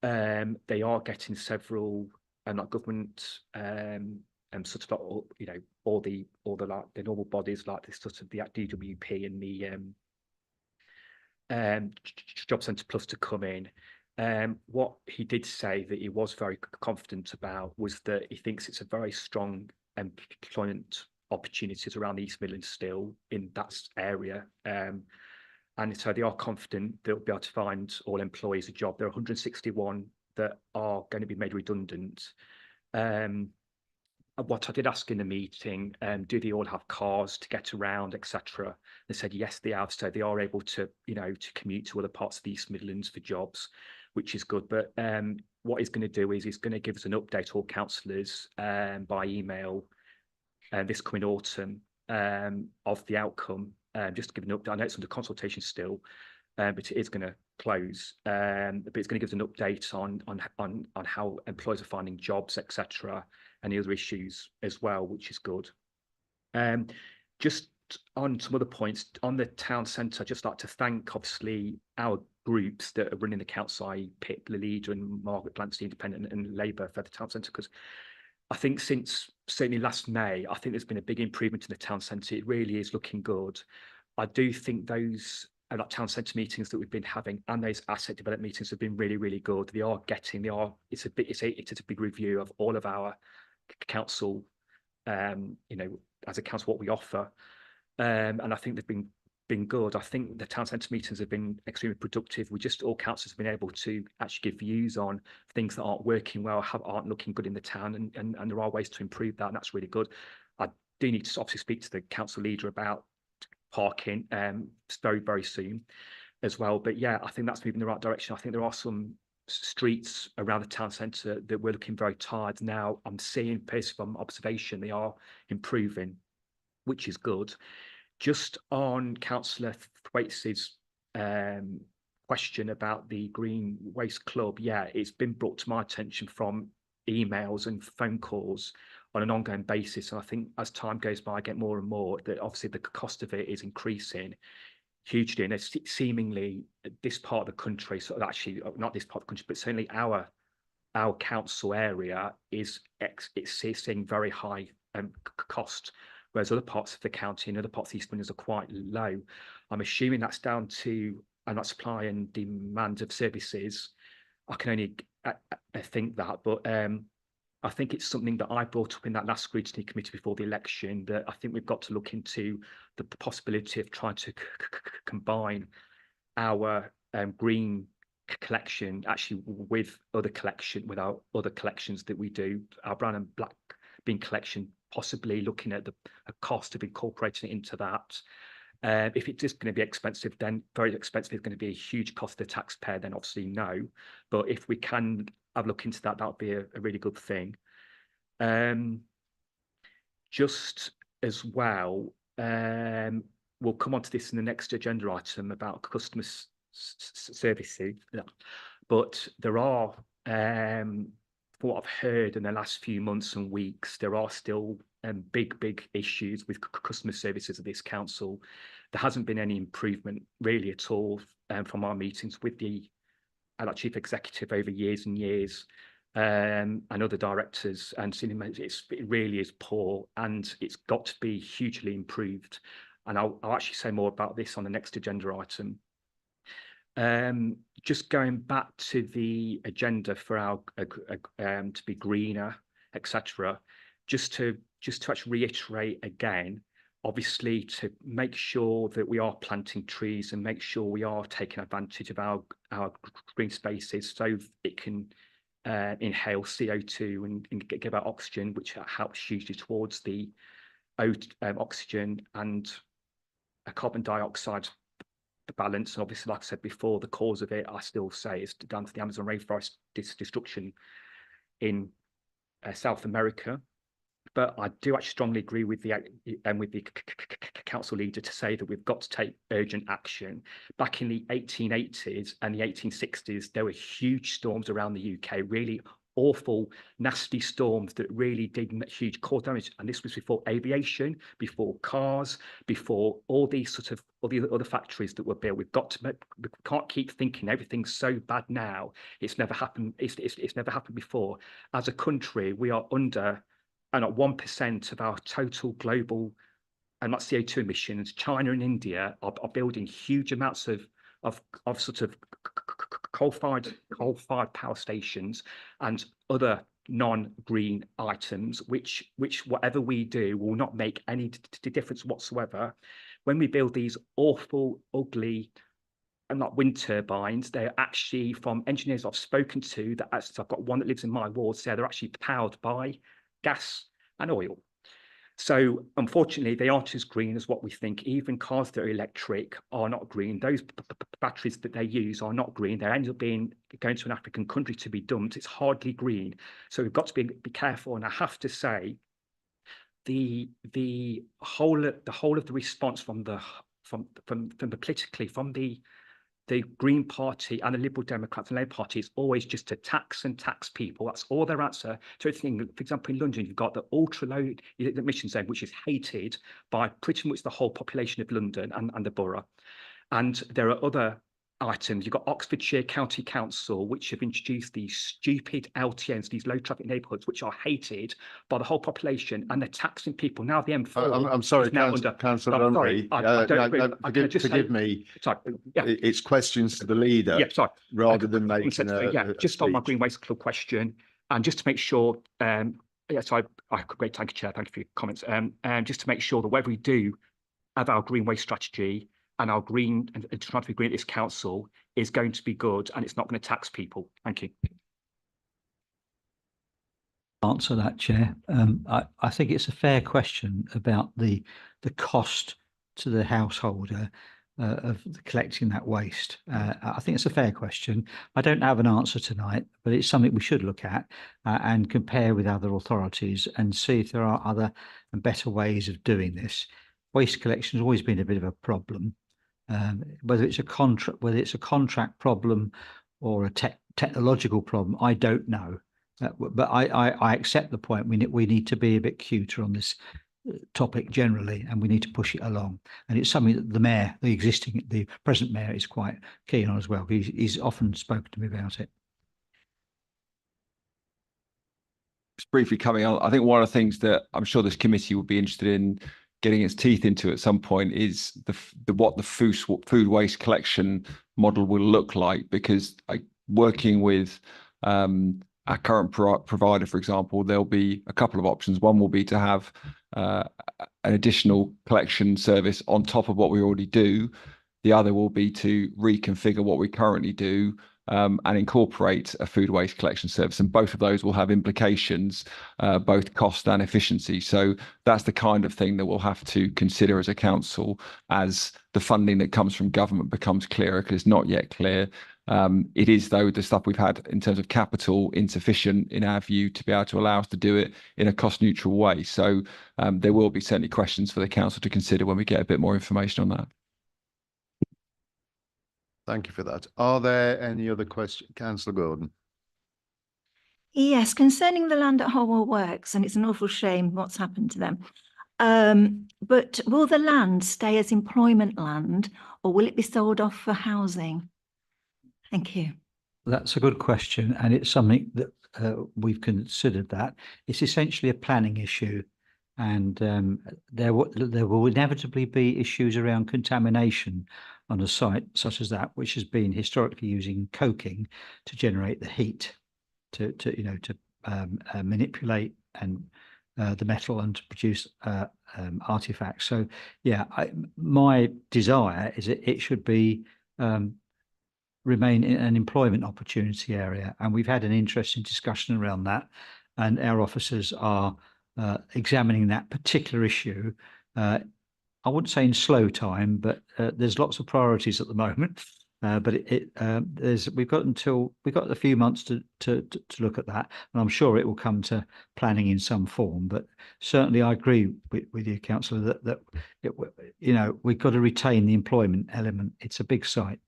They are getting several like government sort of all the like the normal bodies like this sort of the DWP and the Job Centre Plus to come in. What he did say that he was very confident about was that he thinks it's a very strong employment opportunities around the East Midlands still in that area. And so they are confident they'll be able to find all employees a job. There are 161 that are going to be made redundant. What I did ask in the meeting, do they all have cars to get around, etc.? They said yes, they have. So they are able to, to commute to other parts of the East Midlands for jobs, which is good. But what he's going to do is he's going to give us an update, all councillors, by email this coming autumn of the outcome. Just to give an update. I know it's under consultation still, but it is going to close. But it's going to give us an update on how employers are finding jobs, etc., and the other issues as well, which is good. Just on some other points on the town centre, I'd just like to thank obviously our groups that are running the council, i.e. Pip, the leader, and Margaret Blancy, Independent, and Labour for the town centre, because I think since certainly last May, I think there's been a big improvement in the town centre. It really is looking good. I do think those like town centre meetings that we've been having and those asset development meetings have been really, really good. It's a big review of all of our council, as a council, what we offer. And I think they've been good. I think the town centre meetings have been extremely productive. All councillors have been able to actually give views on things that aren't working well, aren't looking good in the town, and there are ways to improve that, and that's really good. I do need to obviously speak to the council leader about parking very, very soon as well. But yeah, I think that's moving in the right direction. I think there are some streets around the town centre that we're looking very tired now. I'm seeing, based from observation, they are improving, which is good. just on Councillor Thwaites' question about the Green Waste Club, yeah, it's been brought to my attention from emails and phone calls on an ongoing basis. And I think as time goes by, I get more and more that obviously the cost of it is increasing hugely. And it's seemingly this part of the country, so actually not this part of the country, but certainly our council area it's seeing very high cost, whereas other parts of the county and other parts of East Midlands are quite low. I'm assuming that's down to that supply and demand of services. I can only think that, but I think it's something that I brought up in that last scrutiny committee before the election, that I think we've got to look into the possibility of trying to combine our green collection actually with our other collections that we do, our brown and black bin collection, possibly looking at the cost of incorporating it into that. If it's just going to be expensive, then very expensive, is going to be a huge cost to the taxpayer, then obviously no. But if we can have a look into that, that would be a really good thing. Just as well, we'll come on to this in the next agenda item about customer services. But there are, from what I've heard in the last few months and weeks, there are still big issues with customer services at this council. There hasn't been any improvement really at all from our meetings with the chief executive over years and years, and other directors, and it really is poor, and it's got to be hugely improved. And I'll actually say more about this on the next agenda item. Just going back to the agenda for our to be greener, etc. Just to actually reiterate again, obviously to make sure that we are planting trees and make sure we are taking advantage of our green spaces so it can inhale CO2 and give out oxygen, which helps hugely towards the oxygen and carbon dioxide balance. And obviously, like I said before, the cause of it, I still say, is down to the Amazon rainforest destruction in South America. But I do actually strongly agree with the council leader to say that we've got to take urgent action. Back in the 1880s and the 1860s, there were huge storms around the UK, really awful, nasty storms that really did huge core damage. And this was before aviation, before cars, before all these sort of other factories that were built. We can't keep thinking everything's so bad now. It's never happened. It's never happened before. As a country, we are under and at 1% of our total global CO2 emissions. China and India are building huge amounts of sort of coal-fired power stations and other non-green items, which whatever we do will not make any difference whatsoever. When we build these awful, ugly, and not wind turbines, they're actually, from engineers I've spoken to, that actually, I've got one that lives in my ward, so they're actually powered by gas and oil. So unfortunately, they aren't as green as what we think. Even cars that are electric are not green. Those batteries that they use are not green. They end up going to an African country to be dumped. It's hardly green. So we've got to be careful. And I have to say, the whole of the response from the politically, from the Green Party and the Liberal Democrats and Labour Party is always just to tax and tax people. That's all their answer to everything. For example, in London, you've got the ultra-low emission zone, which is hated by pretty much the whole population of London and the borough. And there are other items. You've got Oxfordshire County Council, which have introduced these stupid LTNs, these low traffic neighbourhoods, which are hated by the whole population, and they're taxing people. Now the M4. I'm sorry, Councillor Dunley. Forgive me. Sorry, yeah. It's questions to the leader. Yeah, sorry. Rather than making just on my Green Waste Club question, and just to make sure. So great, thank you, Chair. Thank you for your comments. And just to make sure that whatever we do of our green waste strategy and our green and trying to be green at this council is going to be good, and it's not going to tax people. Thank you. Answer that, Chair. I think it's a fair question about the cost to the householder of collecting that waste. I think it's a fair question. I don't have an answer tonight, but it's something we should look at and compare with other authorities and see if there are other and better ways of doing this. waste collection has always been a bit of a problem. Whether it's a contract problem or a technological problem, I don't know. But I accept the point. We need to be a bit cuter on this topic generally, and we need to push it along. And it's something that the present mayor is quite keen on as well. He's often spoken to me about it. Just briefly coming on, I think one of the things that I'm sure this committee will be interested in getting its teeth into at some point is what the food waste collection model will look like, because working with our current provider, for example, there'll be a couple of options. One will be to have an additional collection service on top of what we already do. The other will be to reconfigure what we currently do and incorporate a food waste collection service. And both of those will have implications, both cost and efficiency. So that's the kind of thing that we'll have to consider as a council as the funding that comes from government becomes clearer, because it's not yet clear. It is, though, the stuff we've had in terms of capital insufficient in our view to be able to allow us to do it in a cost neutral way. So there will be certainly questions for the council to consider when we get a bit more information on that. Thank you for that. Are there any other questions? Councillor Gordon. Yes, concerning the land at Holwell Works, and it's an awful shame what's happened to them. But will the land stay as employment land, or will it be sold off for housing? Thank you. That's a good question, and it's something that we've considered. That it's essentially a planning issue, and there will inevitably be issues around contamination on a site such as that, which has been historically using coking to generate the heat to manipulate and the metal and to produce artifacts. So yeah, my desire is that it should be remain in an employment opportunity area, and we've had an interesting discussion around that, and our officers are examining that particular issue. I wouldn't say in slow time, but there's lots of priorities at the moment. But we've got a few months to look at that, and I'm sure it will come to planning in some form. But certainly, I agree with you, Councillor, that we've got to retain the employment element. It's a big site.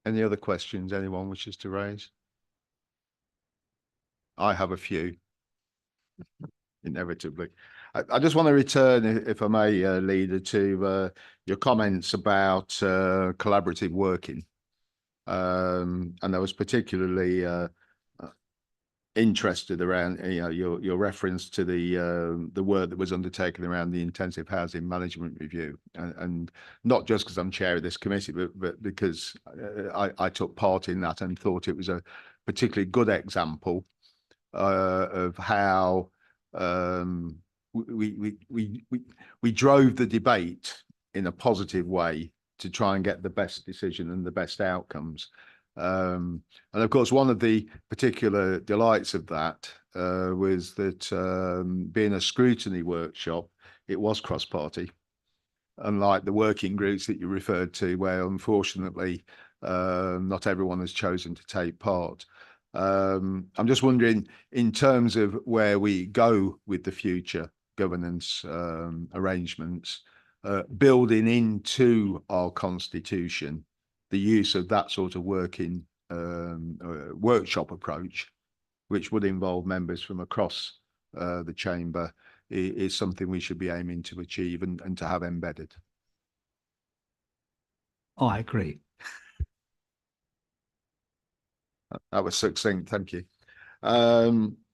Any other questions anyone wishes to raise? I have a few, inevitably. I just want to return, if I may, Leader, to your comments about collaborative working. And I was particularly interested around your reference to the work that was undertaken around the intensive housing management review, and not just because I'm chair of this committee, but because I took part in that and thought it was a particularly good example of how we drove the debate in a positive way to try and get the best decision and the best outcomes. And of course, one of the particular delights of that was that being a scrutiny workshop, it was cross-party, unlike the working groups that you referred to, where unfortunately not everyone has chosen to take part. I'm just wondering, in terms of where we go with the future governance arrangements, building into our constitution the use of that sort of working workshop approach, which would involve members from across the chamber, is something we should be aiming to achieve and to have embedded. I agree. That was succinct, thank you.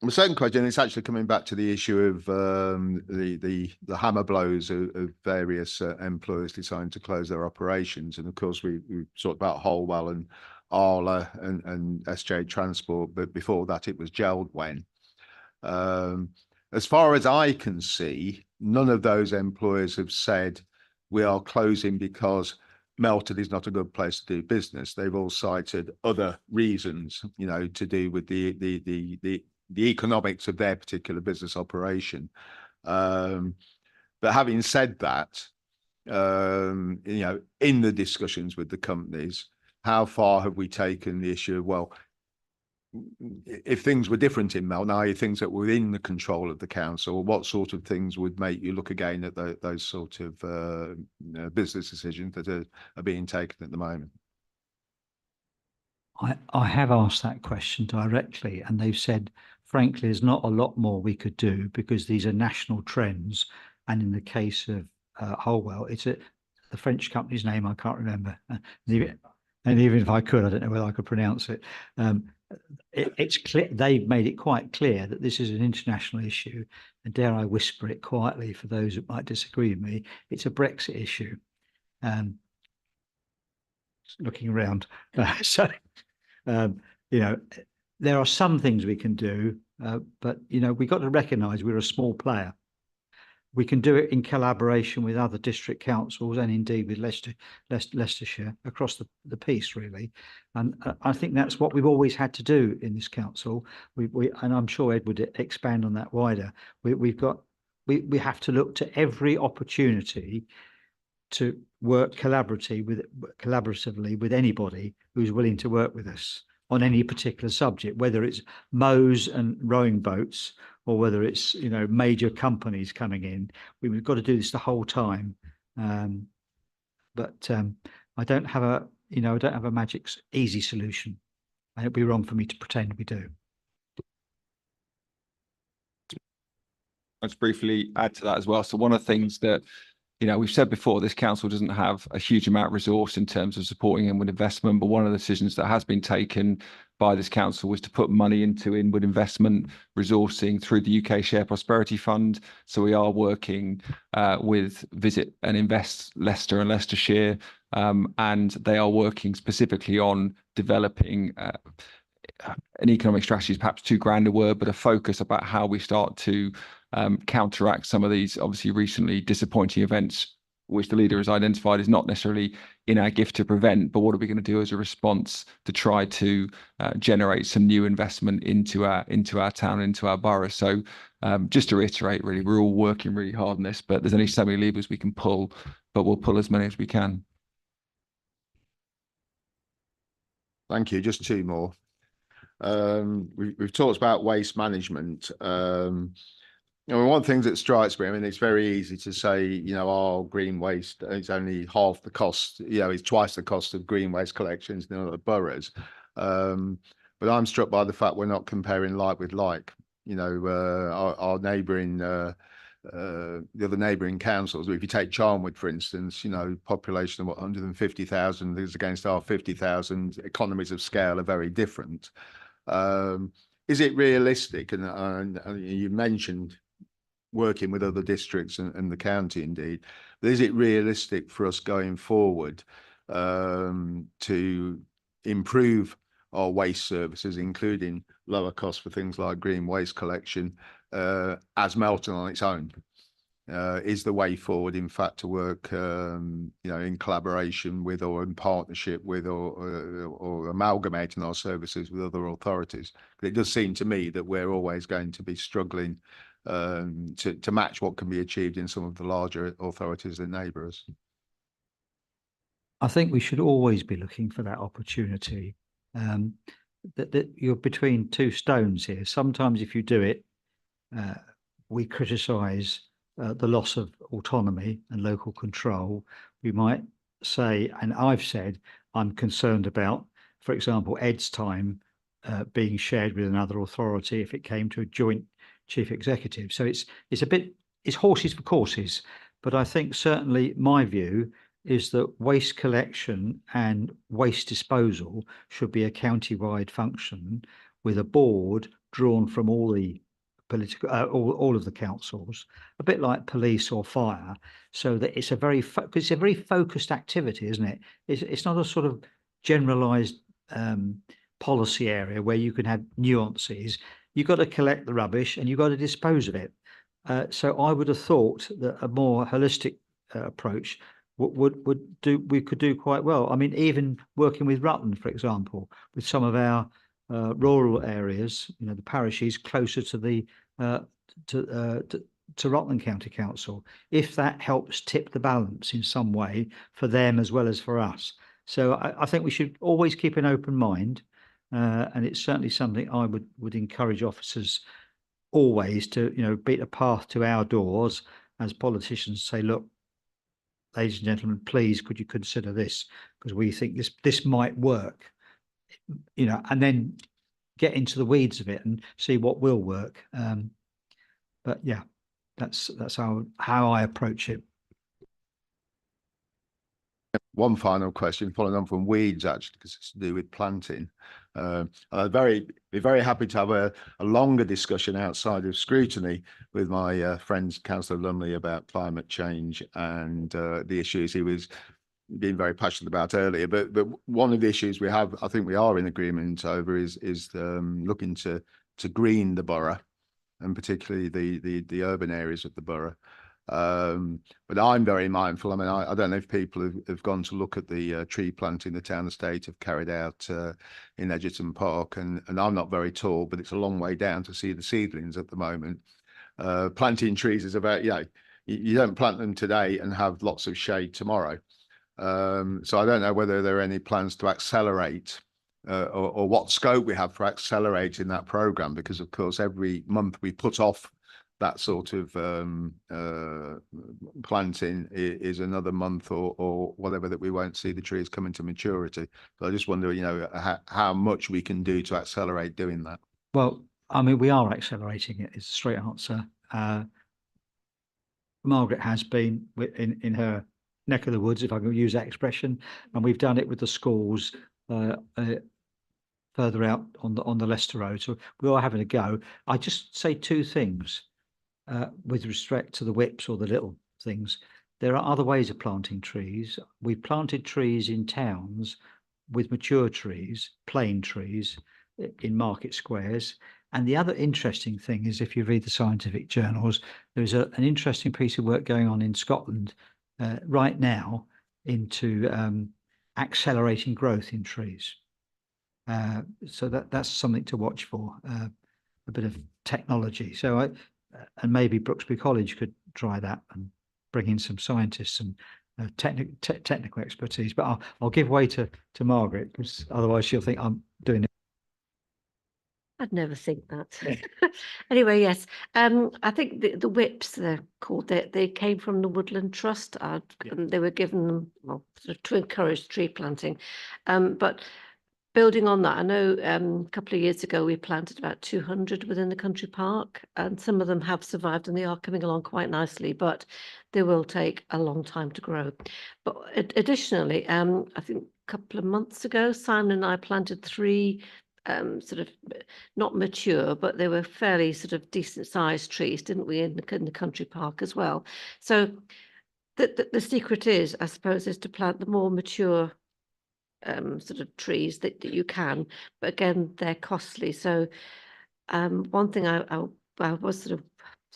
My second question is actually coming back to the issue of the hammer blows of various employers deciding to close their operations. And of course, we talked about Holwell and Arla and SJ Transport, but before that it was Geldwen. As far as I can see, none of those employers have said we are closing because Melton is not a good place to do business. They've all cited other reasons, to do with the economics of their particular business operation. But having said that, in the discussions with the companies, how far have we taken the issue of, well, if things were different in Melton, i.e. things that were within the control of the council, what sort of things would make you look again at those sort of business decisions that are being taken at the moment? I have asked that question directly, and they've said, frankly, there's not a lot more we could do because these are national trends. And in the case of Holwell, it's the French company's name I can't remember, and even if I could, I don't know whether I could pronounce it. It's clear they've made it quite clear that this is an international issue, and dare I whisper it quietly for those that might disagree with me, it's a Brexit issue. Looking around, you know, there are some things we can do, but you know, we've got to recognise we're a small player. We can do it in collaboration with other district councils and indeed with Leicestershire across the piece, really. And I think that's what we've always had to do in this council. And I'm sure Ed would expand on that wider. We have to look to every opportunity to work collaboratively with anybody who's willing to work with us on any particular subject, whether it's mows and rowing boats or whether it's, you know, major companies coming in. We've got to do this the whole time. But I don't have a magic easy solution. And it'd be wrong for me to pretend we do. I'll just briefly add to that as well. So one of the things that, you know, we've said before, this council doesn't have a huge amount of resource in terms of supporting inward investment, but one of the decisions that has been taken by this council was to put money into inward investment resourcing through the UK Share Prosperity Fund. So we are working with Visit and Invest Leicester and Leicestershire, and they are working specifically on developing an economic strategy is perhaps too grand a word, but a focus about how we start to counteract some of these obviously recently disappointing events, which the leader has identified is not necessarily in our gift to prevent, but what are we going to do as a response to try to generate some new investment into our town, into our borough. So just to reiterate, really, we're all working really hard on this, but there's only so many levers we can pull, but we'll pull as many as we can. Thank you. Just two more. We've talked about waste management. You know, one thing that strikes me, I mean, it's very easy to say, you know, our green waste is only half the cost, you know, it's twice the cost of green waste collections in other boroughs. But I'm struck by the fact we're not comparing like with like. You know, our neighbouring, the other neighbouring councils, if you take Charnwood, for instance, you know, population of what, 150,000 is against our 50,000, economies of scale are very different. Is it realistic? And you mentioned working with other districts and the county indeed, but is it realistic for us going forward to improve our waste services, including lower costs for things like green waste collection, as Melton on its own? Is the way forward, in fact, to work, you know, in collaboration with or in partnership with or amalgamating our services with other authorities? It does seem to me that we're always going to be struggling to match what can be achieved in some of the larger authorities that neighbour us. I think we should always be looking for that opportunity. That you're between two stones here. Sometimes if you do it, we criticise the loss of autonomy and local control. We might say, and I've said, I'm concerned about, for example, Ed's time being shared with another authority if it came to a joint chief executive. So it's horses for courses. But I think certainly my view is that waste collection and waste disposal should be a county-wide function with a board drawn from all the political, all of the councils, a bit like police or fire, so that it's a very focused activity, isn't it? It's not a sort of generalised policy area where you can have nuances. You've got to collect the rubbish and you've got to dispose of it. So I would have thought that a more holistic approach we could do quite well. I mean, even working with Rutland, for example, with some of our rural areas, you know, the parishes closer to the to Rutland County Council, if that helps tip the balance in some way for them as well as for us. So I think we should always keep an open mind. And it's certainly something I would encourage officers always to, beat a path to our doors as politicians, say, look, ladies and gentlemen, please, could you consider this? Because we think this might work, and then get into the weeds of it and see what will work. But yeah, that's how I approach it. One final question, following on from weeds, actually, because it's to do with planting. I'd be very happy to have a longer discussion outside of scrutiny with my friends, Councillor Lumley, about climate change and the issues he was being very passionate about earlier. But one of the issues we have, I think we are in agreement over, is looking to green the borough, and particularly the urban areas of the borough. But I'm very mindful. I mean, I don't know if people have gone to look at the tree planting the town estate have carried out in Edgerton Park, and I'm not very tall, but it's a long way down to see the seedlings at the moment. Planting trees is about, you don't plant them today and have lots of shade tomorrow. So I don't know whether there are any plans to accelerate or what scope we have for accelerating that programme, because of course every month we put off that sort of planting is another month or whatever that we won't see the trees coming to maturity. So I just wonder, how much we can do to accelerate doing that. Well, I mean, we are accelerating it, is the straight answer. Margaret has been in her neck of the woods, if I can use that expression, and we've done it with the schools further out on the Leicester Road. So we are having a go. I just say two things with respect to the whips or the little things. There are other ways of planting trees. We've planted trees in towns with mature trees, plain trees, in market squares. And the other interesting thing is, if you read the scientific journals, there's an interesting piece of work going on in Scotland right now into accelerating growth in trees. So that's something to watch for, a bit of technology. So and maybe Brooksby College could try that and bring in some scientists and technical expertise. But I'll give way to Margaret, because otherwise she'll think I'm doing it. I'd never think that. Anyway, yes. I think the whips, they're called, they came from the Woodland Trust. And they were given them, well, sort of to encourage tree planting. But building on that, I know a couple of years ago we planted about 200 within the country park, and some of them have survived and they are coming along quite nicely, but they will take a long time to grow. But additionally, I think a couple of months ago, Simon and I planted 3 sort of not mature, but they were fairly sort of decent sized trees, didn't we, in the country park as well? So the secret is, I suppose, is to plant the more mature sort of trees that you can, but again, they're costly. So one thing I was sort of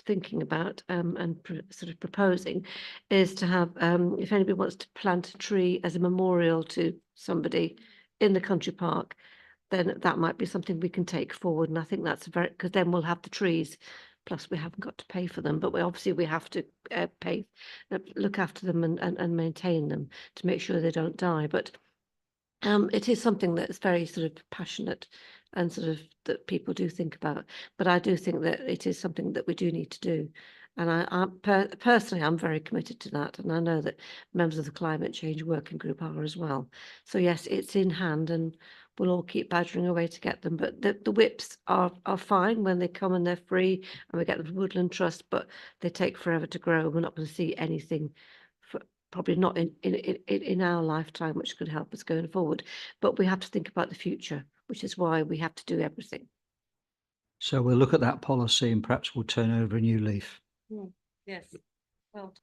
thinking about and sort of proposing is to have, if anybody wants to plant a tree as a memorial to somebody in the country park, then that might be something we can take forward. And I think that's because then we'll have the trees, plus we haven't got to pay for them, but we have to look after them and maintain them to make sure they don't die. But it is something that's very sort of passionate and sort of that people do think about. But I do think that it is something that we do need to do. And personally, I'm very committed to that. And I know that members of the Climate Change Working Group are as well. So yes, it's in hand and we'll all keep badgering away to get them. But the whips are fine when they come and they're free and we get them from Woodland Trust, but they take forever to grow. We're not going to see anything probably not in our lifetime, which could help us going forward. But we have to think about the future, which is why we have to do everything. So we'll look at that policy and perhaps we'll turn over a new leaf. Yes. Well,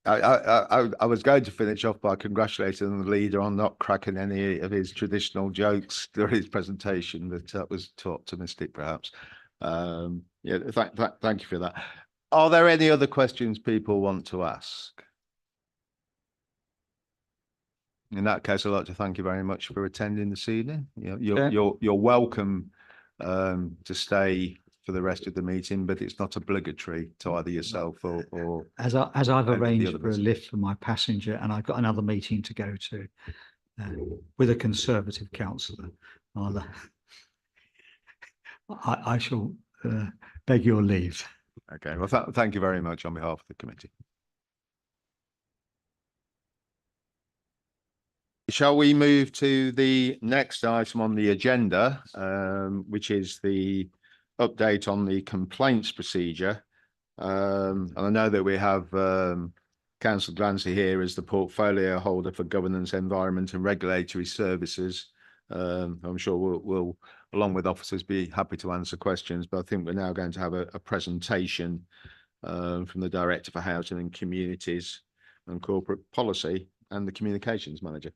I was going to finish off by congratulating the leader on not cracking any of his traditional jokes during his presentation, but that was too optimistic, perhaps. Yeah, thank you for that. Are there any other questions people want to ask? In that case, I'd like to thank you very much for attending this evening. You're welcome to stay for the rest of the meeting, but it's not obligatory to either yourself or as I've arranged for a others. lift for my passenger, and I've got another meeting to go to. with a Conservative councillor. I shall beg your leave. Okay, well, thank you very much on behalf of the committee. Shall we move to the next item on the agenda, which is the update on the complaints procedure? And I know that we have Councillor Glancy here as the portfolio holder for governance, environment and regulatory services. I'm sure we'll, along with officers, be happy to answer questions, but I think we're now going to have a presentation from the Director for Housing and Communities and Corporate Policy and the Communications Manager.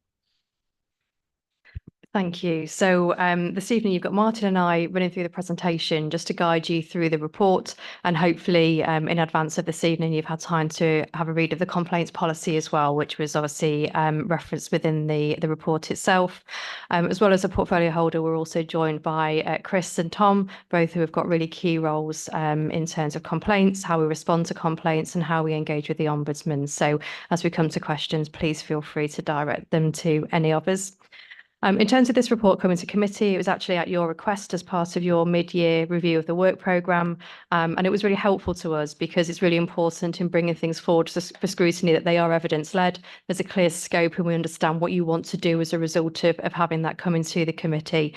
Thank you. So this evening you've got Martin and I running through the presentation just to guide you through the report, and hopefully in advance of this evening you've had time to have a read of the complaints policy as well, which was obviously referenced within the report itself. As well as a portfolio holder, we're also joined by Chris and Tom, both who have got really key roles in terms of complaints, how we respond to complaints and how we engage with the Ombudsman. So as we come to questions, please feel free to direct them to any of us. In terms of this report coming to committee, it was actually at your request as part of your mid-year review of the work programme, and it was really helpful to us because it's really important in bringing things forward for scrutiny that they are evidence-led. There's a clear scope and we understand what you want to do as a result of having that come into the committee.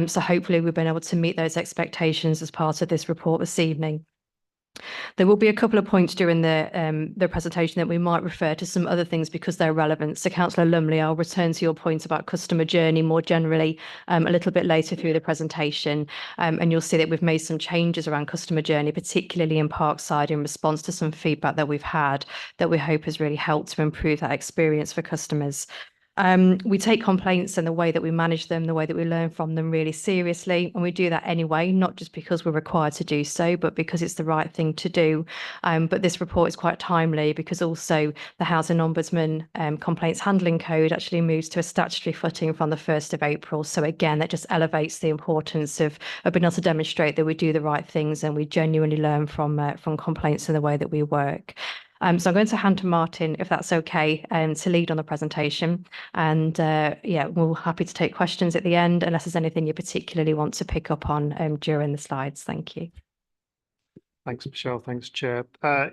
So hopefully we've been able to meet those expectations as part of this report this evening. There will be a couple of points during the presentation that we might refer to some other things because they're relevant. So Councillor Lumley, I'll return to your point about customer journey more generally a little bit later through the presentation. And you'll see that we've made some changes around customer journey, particularly in Parkside, in response to some feedback that we've had that we hope has really helped to improve that experience for customers. We take complaints and the way that we manage them, the way that we learn from them really seriously. And we do that anyway, not just because we're required to do so, but because it's the right thing to do. But this report is quite timely because also the Housing Ombudsman Complaints Handling Code actually moves to a statutory footing from the 1st of April. So again, that just elevates the importance of being able to demonstrate that we do the right things and we genuinely learn from complaints and the way that we work. So I'm going to hand to Martin, if that's okay, to lead on the presentation. And yeah, we're happy to take questions at the end, unless there's anything you particularly want to pick up on during the slides. Thank you. Thanks, Michelle. Thanks, Chair.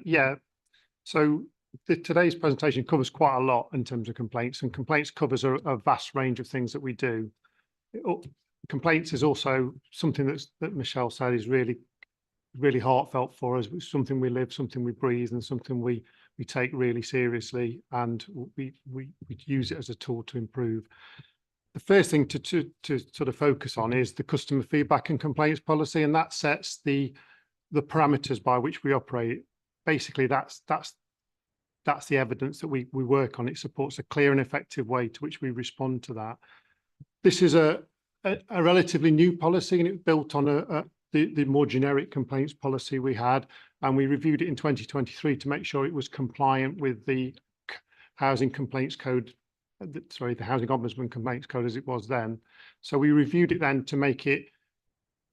Yeah, so today's presentation covers quite a lot in terms of complaints, and complaints covers a vast range of things that we do. Complaints is also something that Michelle said is really heartfelt for us. It's something we live, something we breathe, and something we take really seriously, and we use it as a tool to improve. The first thing to sort of focus on is the customer feedback and complaints policy, and that sets the parameters by which we operate. Basically, that's the evidence that we work on. It supports a clear and effective way to which we respond to that. This is a relatively new policy, and it's built on the more generic complaints policy we had, and we reviewed it in 2023 to make sure it was compliant with the Housing Complaints Code, the Housing Ombudsman Complaints Code as it was then. So we reviewed it then to make it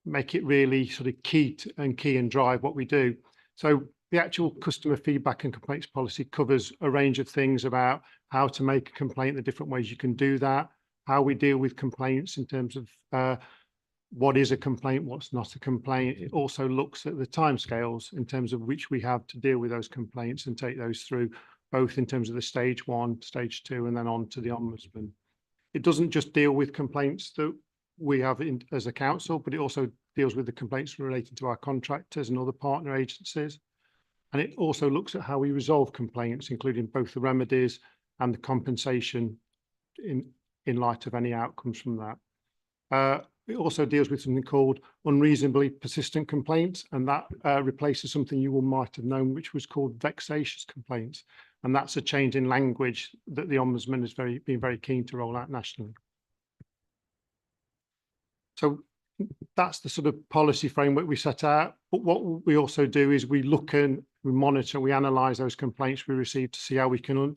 really sort of key and drive what we do. So the actual customer feedback and complaints policy covers a range of things about how to make a complaint, the different ways you can do that, how we deal with complaints in terms of what is a complaint, what's not a complaint. It also looks at the timescales in terms of which we have to deal with those complaints and take those through, both in terms of the stage 1, stage 2, and then on to the Ombudsman. It doesn't just deal with complaints that we have as a council, but it also deals with the complaints related to our contractors and other partner agencies. And it also looks at how we resolve complaints, including both the remedies and the compensation in light of any outcomes from that. It also deals with something called unreasonably persistent complaints, and that replaces something you all might have known, which was called vexatious complaints. And that's a change in language that the Ombudsman has been very keen to roll out nationally. So that's the sort of policy framework we set out. But what we also do is we look and we monitor, we analyse those complaints we receive to see how we can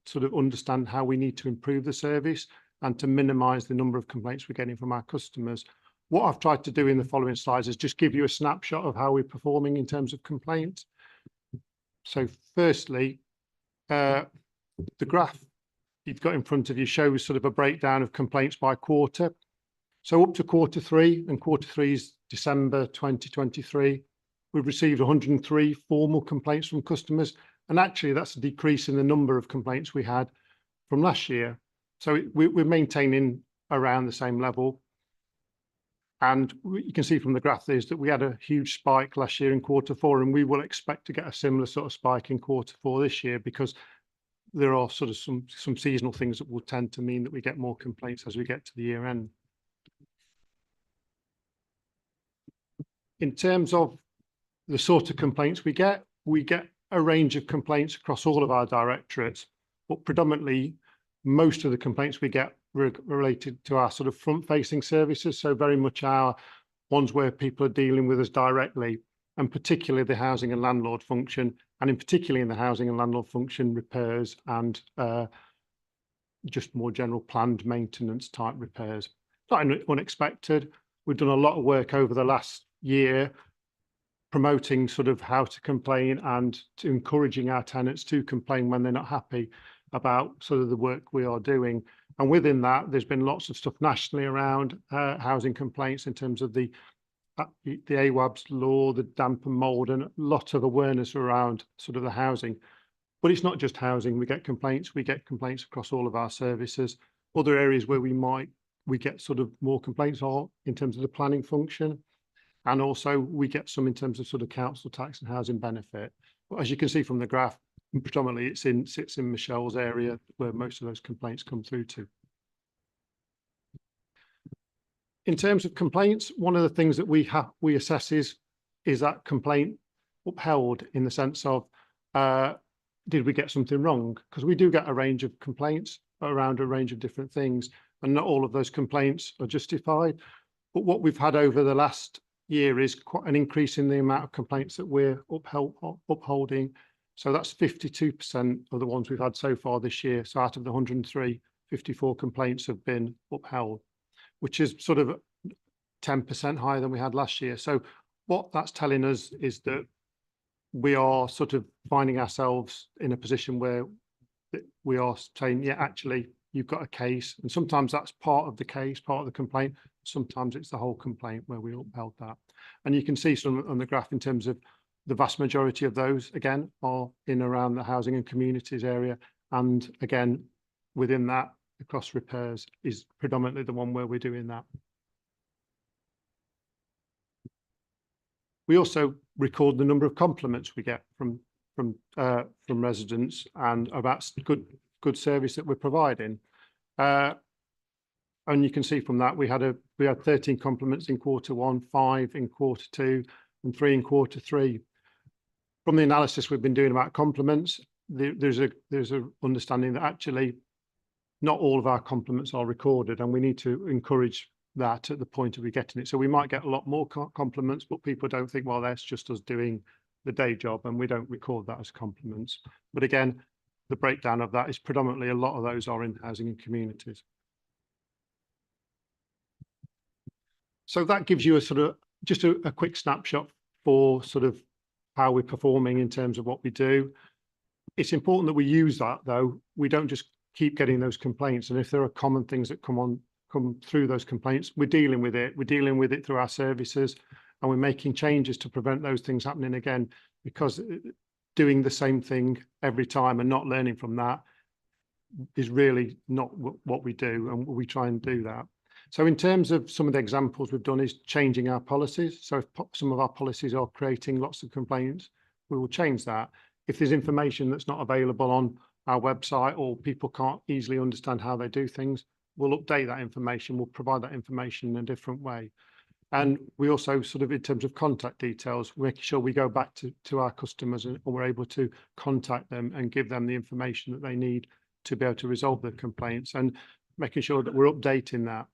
sort of understand how we need to improve the service and to minimise the number of complaints we're getting from our customers. What I've tried to do in the following slides is just give you a snapshot of how we're performing in terms of complaints. So firstly, the graph you've got in front of you shows sort of a breakdown of complaints by quarter. So up to Q3, and Q3 is December 2023, we've received 103 formal complaints from customers. And actually that's a decrease in the number of complaints we had from last year. So we're maintaining around the same level. And you can see from the graph is that we had a huge spike last year in Q4, and we will expect to get a similar sort of spike in Q4 this year, because there are sort of some seasonal things that will tend to mean that we get more complaints as we get to the year end. In terms of the sort of complaints we get a range of complaints across all of our directorates, but predominantly most of the complaints we get related to our sort of front-facing services. So very much our ones where people are dealing with us directly, and particularly the housing and landlord function, and in particularly in the housing and landlord function, repairs and just more general planned maintenance type repairs. Not unexpected. We've done a lot of work over the last year promoting sort of how to complain and to encouraging our tenants to complain when they're not happy about sort of the work we are doing. And within that, there's been lots of stuff nationally around housing complaints in terms of the AWAB's law, the damp and mold, and a lot of awareness around sort of the housing. But it's not just housing. We get complaints across all of our services. Other areas where we get sort of more complaints are in terms of the planning function. And also we get some in terms of sort of council tax and housing benefit. But as you can see from the graph, predominantly it sits in Michelle's area where most of those complaints come through to. In terms of complaints, one of the things that we assess is that complaint upheld, in the sense of did we get something wrong? Because we do get a range of complaints around a range of different things, and not all of those complaints are justified. But what we've had over the last year is quite an increase in the amount of complaints that we're upholding. So that's 52% of the ones we've had so far this year. So out of the 103, 54 complaints have been upheld, which is sort of 10% higher than we had last year. So what that's telling us is that we are sort of finding ourselves in a position where we are saying, yeah, actually, you've got a case. And sometimes that's part of the case, part of the complaint. Sometimes it's the whole complaint where we upheld that. And you can see some on the graph in terms of the vast majority of those, again, are in around the housing and communities area. And again, within that, across repairs is predominantly the one where we're doing that. We also record the number of compliments we get from residents and about good service that we're providing. And you can see from that we had 13 compliments in Q1, 5 in Q2, and 3 in Q3. From the analysis we've been doing about compliments, there's a understanding that actually not all of our compliments are recorded, and we need to encourage that at the point of we getting it. So we might get a lot more compliments, but people don't think, well, that's just us doing the day job, and we don't record that as compliments. But again, the breakdown of that is predominantly a lot of those are in housing and communities. So that gives you a sort of just a quick snapshot for sort of how we're performing in terms of what we do. It's important that we use that, though. We don't just keep getting those complaints. And if there are common things that come through those complaints, we're dealing with it. We're dealing with it through our services, and we're making changes to prevent those things happening again, because doing the same thing every time and not learning from that is really not what we do, and we try and do that. So in terms of some of the examples we've done is changing our policies. So if some of our policies are creating lots of complaints, we will change that. If there's information that's not available on our website, or people can't easily understand how they do things, we'll update that information. We'll provide that information in a different way. And we also sort of, in terms of contact details, making sure we go back to our customers and we're able to contact them and give them the information that they need to be able to resolve their complaints, and making sure that we're updating that.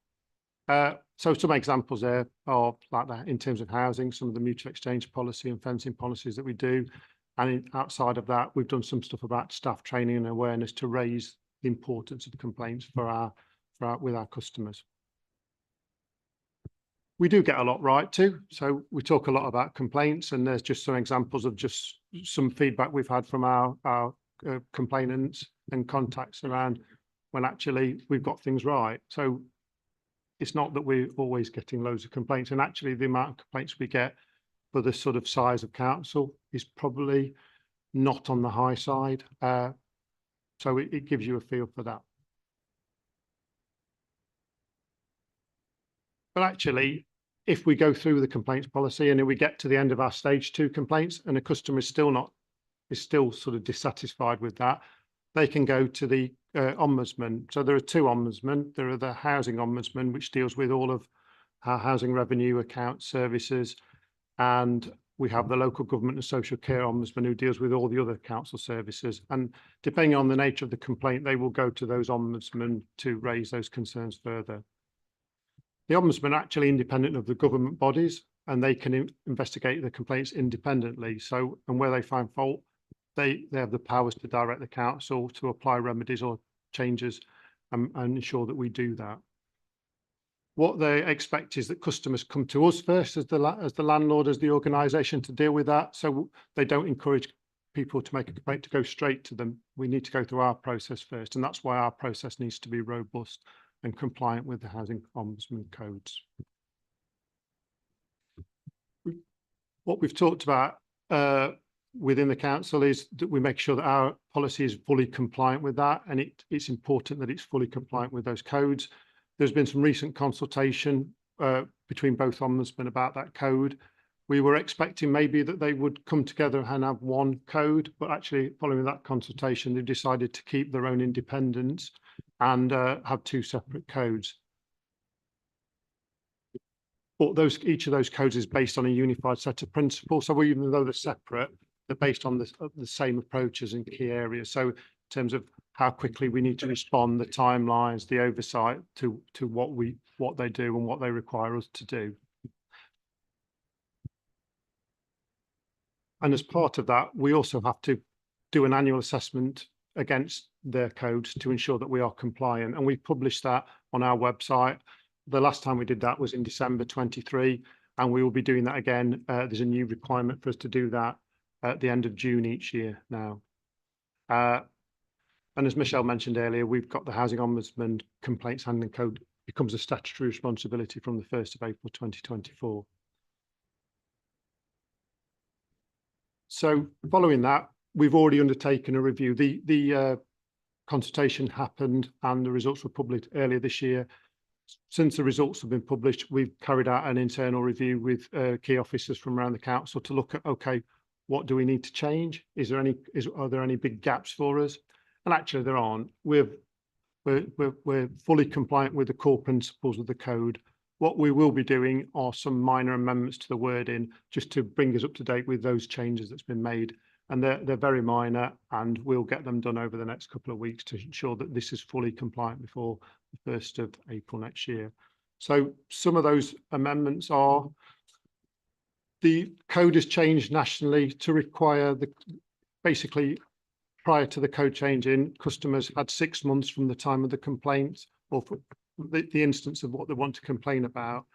So some examples there are like that in terms of housing, some of the mutual exchange policy and fencing policies that we do. And outside of that, we've done some stuff about staff training and awareness to raise the importance of complaints with our customers. We do get a lot right too. So we talk a lot about complaints, and there's just some examples of just some feedback we've had from our complainants and contacts around when actually we've got things right. So it's not that we're always getting loads of complaints, and actually the amount of complaints we get for the sort of size of council is probably not on the high side. So it gives you a feel for that. But actually, if we go through the complaints policy and then we get to the end of our stage 2 complaints and a customer is still sort of dissatisfied with that, they can go to the ombudsman. So there are 2 ombudsmen. There are the housing ombudsman, which deals with all of our housing revenue account services, and we have the local government and social care ombudsman, who deals with all the other council services. And depending on the nature of the complaint, they will go to those ombudsmen to raise those concerns further. The ombudsman are actually independent of the government bodies, and they can investigate the complaints independently. So, and where they find fault, they have the powers to direct the council to apply remedies or changes, and ensure that we do that. What they expect is that customers come to us first as the landlord, as the organisation, to deal with that. So they don't encourage people to make a complaint to go straight to them. We need to go through our process first, and that's why our process needs to be robust and compliant with the Housing Ombudsman codes. What we've talked about within the council is that we make sure that our policy is fully compliant with that, and it's important that it's fully compliant with those codes. There's been some recent consultation between both ombudsmen about that code. We were expecting maybe that they would come together and have one code, but actually following that consultation, they've decided to keep their own independence and have 2 separate codes. But each of those codes is based on a unified set of principles. So even though they're separate, they're based on the same approaches in key areas. So in terms of how quickly we need to respond, the timelines, the oversight to what they do and what they require us to do. And as part of that, we also have to do an annual assessment against their codes to ensure that we are compliant. And we publish that on our website. The last time we did that was in December 23, and we will be doing that again. There's a new requirement for us to do that at the end of June each year now. And as Michelle mentioned earlier, we've got the Housing Ombudsman Complaints Handling Code becomes a statutory responsibility from the 1st of April 2024. So following that, we've already undertaken a review. The consultation happened and the results were published earlier this year. Since the results have been published, we've carried out an internal review with key officers from around the council to look at, okay, what do we need to change? Are there any big gaps for us? And actually there aren't. We're fully compliant with the core principles of the code. What we will be doing are some minor amendments to the wording just to bring us up to date with those changes that's been made. And they're very minor, and we'll get them done over the next couple of weeks to ensure that this is fully compliant before the 1st of April next year. So some of those amendments are: the code has changed nationally to require basically prior to the code changing, customers had 6 months from the time of the complaint or for the instance of what they want to complain about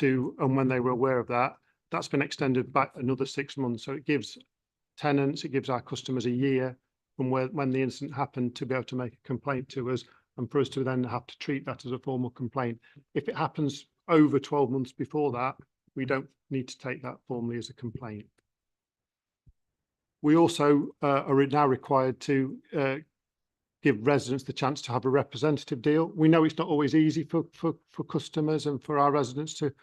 and when they were aware of that. That's been extended back another 6 months. So it gives tenants, it gives our customers a year from when the incident happened to be able to make a complaint to us, and for us to then have to treat that as a formal complaint. If it happens over 12 months before that, we don't need to take that formally as a complaint. We also are now required to give residents the chance to have a representative deal. We know it's not always easy for customers and for our residents to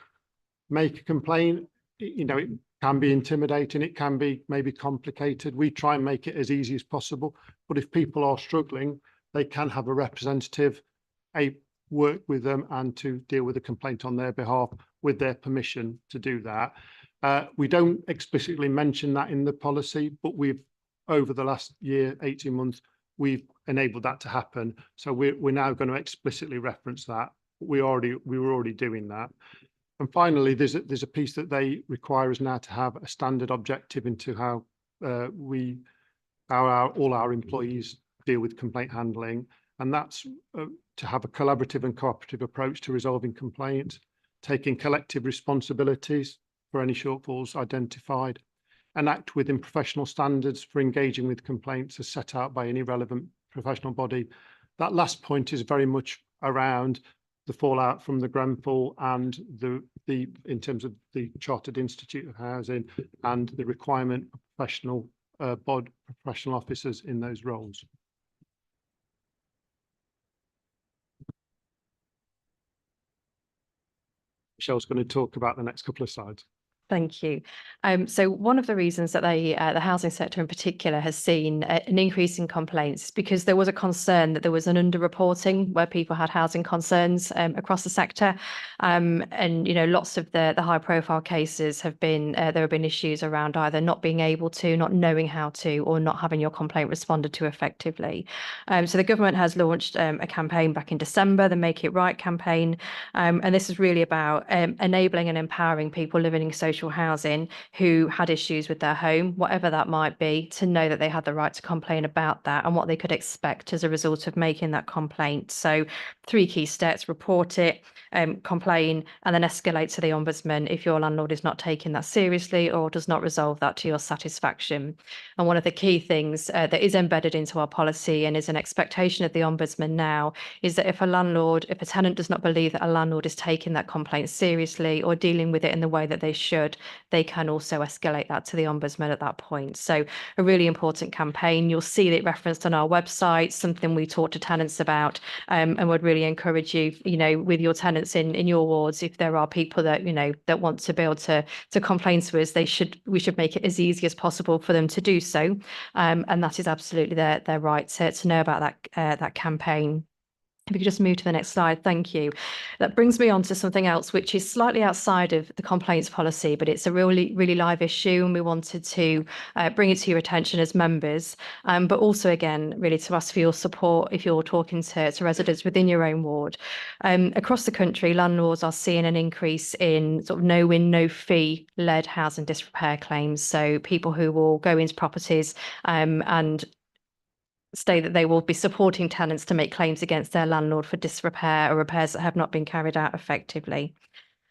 make a complaint. You know, it can be intimidating, it can be maybe complicated. We try and make it as easy as possible, but if people are struggling, they can have a representative work with them and to deal with a complaint on their behalf with their permission to do that. We don't explicitly mention that in the policy, but we've, over the last year, 18 months, we've enabled that to happen. So we're now going to explicitly reference that. We were already doing that. And finally, there's a piece that they require us now to have a standard objective into how all our employees deal with complaint handling. And that's to have a collaborative and cooperative approach to resolving complaints, taking collective responsibilities for any shortfalls identified, and act within professional standards for engaging with complaints as set out by any relevant professional body, That last point is very much around the fallout from the Grenfell and the in terms of the Chartered Institute of Housing and the requirement of professional professional officers in those roles. Michelle's going to talk about the next couple of slides. Thank you. So one of the reasons that the housing sector in particular has seen an increase in complaints is because there was a concern that there was an underreporting where people had housing concerns across the sector. And, you know, lots of the high profile cases have been, there have been issues around either not being able to, not knowing how to, or not having your complaint responded to effectively. So the government has launched a campaign back in December, the Make It Right campaign. And this is really about enabling and empowering people living in social housing who had issues with their home, whatever that might be, to know that they had the right to complain about that and what they could expect as a result of making that complaint. So 3 key steps: report it, complain, and then escalate to the Ombudsman if your landlord is not taking that seriously or does not resolve that to your satisfaction. And one of the key things that is embedded into our policy and is an expectation of the Ombudsman now is that if a tenant does not believe that a landlord is taking that complaint seriously or dealing with it in the way that they should, they can also escalate that to the Ombudsman at that point. So a really important campaign. You'll see it referenced on our website, something we talk to tenants about, and would really encourage you, you know, with your tenants in your wards, if there are people that, you know, that want to be able to complain to us, we should make it as easy as possible for them to do so. And that is absolutely their right to know about that campaign. If we could just move to the next slide, thank you. That brings me on to something else, which is slightly outside of the complaints policy, but it's a really, really live issue, and we wanted to bring it to your attention as members, but also, again, really to ask for your support if you're talking to residents within your own ward. Across the country, landlords are seeing an increase in sort of no-win, no-fee-led housing disrepair claims. So people who will go into properties and state that they will be supporting tenants to make claims against their landlord for disrepair or repairs that have not been carried out effectively.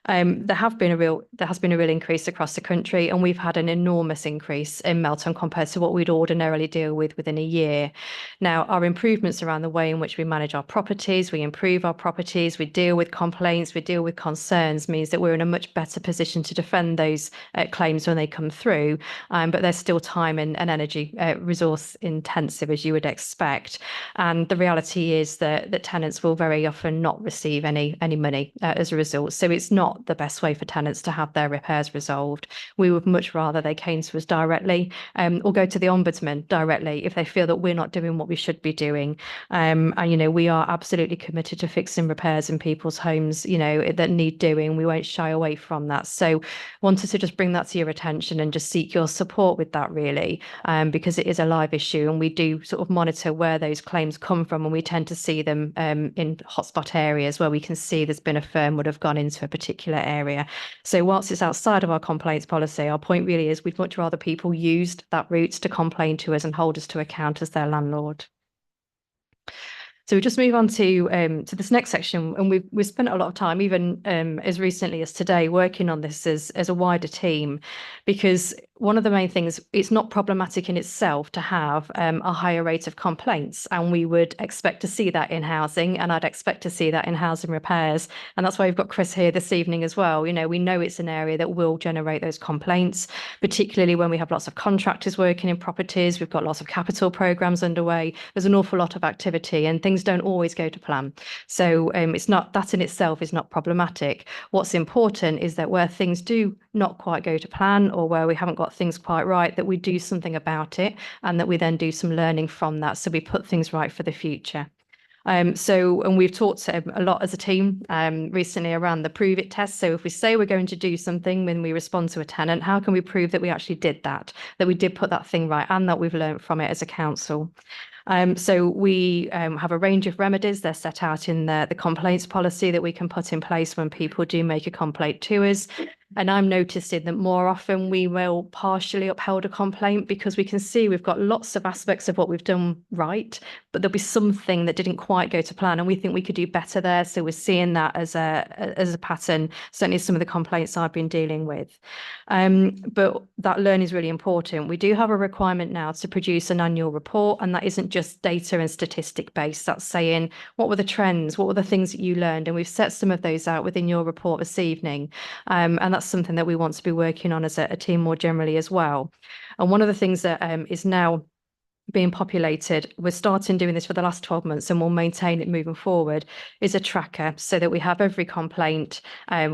There has been a real increase across the country, and we've had an enormous increase in Melton compared to what we'd ordinarily deal with within a year. Now, our improvements around the way in which we manage our properties, we improve our properties, we deal with complaints, we deal with concerns, means that we're in a much better position to defend those claims when they come through. But there's still time and energy, resource intensive, as you would expect. And the reality is that tenants will very often not receive any money as a result. So it's not the best way for tenants to have their repairs resolved. We would much rather they came to us directly, or go to the Ombudsman directly if they feel that we're not doing what we should be doing. And, you know, we are absolutely committed to fixing repairs in people's homes, you know, that need doing. We won't shy away from that. So wanted to just bring that to your attention and just seek your support with that, really, because it is a live issue, and we do sort of monitor where those claims come from, and we tend to see them in hotspot areas where we can see there's been a firm would have gone into a particular area. So whilst it's outside of our complaints policy, our point really is we'd much rather people used that route to complain to us and hold us to account as their landlord. So we just move on to this next section, and we've spent a lot of time, even as recently as today, working on this as a wider team, because one of the main things, it's not problematic in itself to have a higher rate of complaints, and we would expect to see that in housing, and I'd expect to see that in housing repairs, and that's why we've got Chris here this evening as well. You know, we know it's an area that will generate those complaints, particularly when we have lots of contractors working in properties, we've got lots of capital programs underway, there's an awful lot of activity, and things don't always go to plan. So it's not, that in itself is not problematic. What's important is that where things do not quite go to plan, or where we haven't got things quite right, that we do something about it, and that we then do some learning from that, so we put things right for the future. And we've talked a lot as a team recently around the prove it test. So if we say we're going to do something when we respond to a tenant, how can we prove that we actually did that we did put that thing right, and that we've learned from it as a council? So we have a range of remedies. They're set out in the complaints policy that we can put in place when people do make a complaint to us. And I'm noticing that more often we will partially uphold a complaint because we can see we've got lots of aspects of what we've done right, but there'll be something that didn't quite go to plan and we think we could do better there. So we're seeing that as a pattern, certainly some of the complaints I've been dealing with. But that learning is really important. We do have a requirement now to produce an annual report, and that isn't just data and statistic based. That's saying, what were the trends? What were the things that you learned? And we've set some of those out within your report this evening. And that's something that we want to be working on as a team more generally as well. And one of the things that is now being populated, we're starting doing this for the last 12 months and we'll maintain it moving forward, is a tracker so that we have every complaint,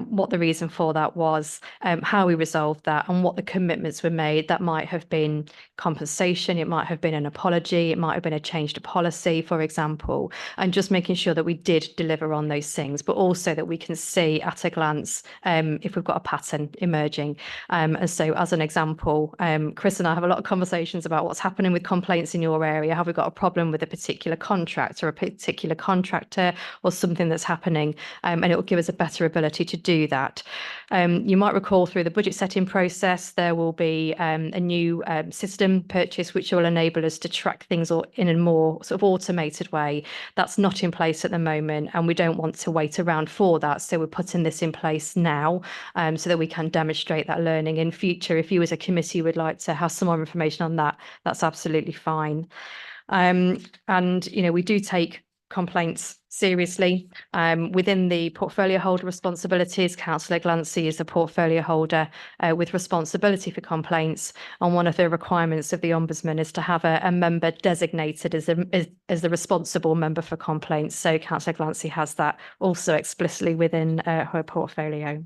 what the reason for that was, how we resolved that and what the commitments were made. That might have been compensation, it might have been an apology, it might have been a change to policy, for example, and just making sure that we did deliver on those things, but also that we can see at a glance if we've got a pattern emerging. And so as an example, Chris and I have a lot of conversations about what's happening with complaints in your area. Have we got a problem with a particular contract or a particular contractor or something that's happening? And it will give us a better ability to do that. You might recall through the budget setting process, there will be a new system purchase which will enable us to track things in a more sort of automated way. That's not in place at the moment and we don't want to wait around for that. So we're putting this in place now so that we can demonstrate that learning in future. If you as a committee would like to have some more information on that, that's absolutely fine. And, you know, we do take complaints seriously. Within the portfolio holder responsibilities, Councillor Glancy is a portfolio holder with responsibility for complaints. And one of the requirements of the Ombudsman is to have a member designated as the responsible member for complaints. So Councillor Glancy has that also explicitly within her portfolio.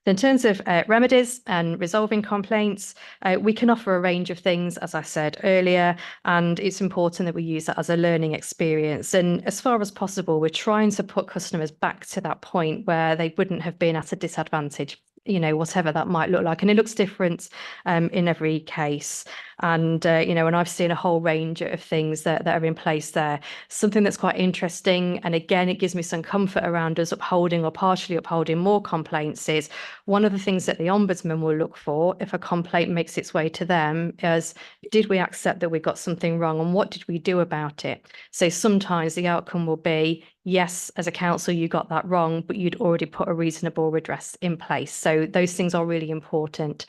In terms of remedies and resolving complaints, we can offer a range of things, as I said earlier, and it's important that we use that as a learning experience. And as far as possible, we're trying to put customers back to that point where they wouldn't have been at a disadvantage, you know, whatever that might look like. And it looks different in every case. And, you know, and I've seen a whole range of things that are in place there. Something that's quite interesting, and again, it gives me some comfort around us upholding or partially upholding more complaints, is one of the things that the Ombudsman will look for if a complaint makes its way to them is, did we accept that we got something wrong and what did we do about it? So sometimes the outcome will be, yes, as a council, you got that wrong, but you'd already put a reasonable redress in place. So those things are really important.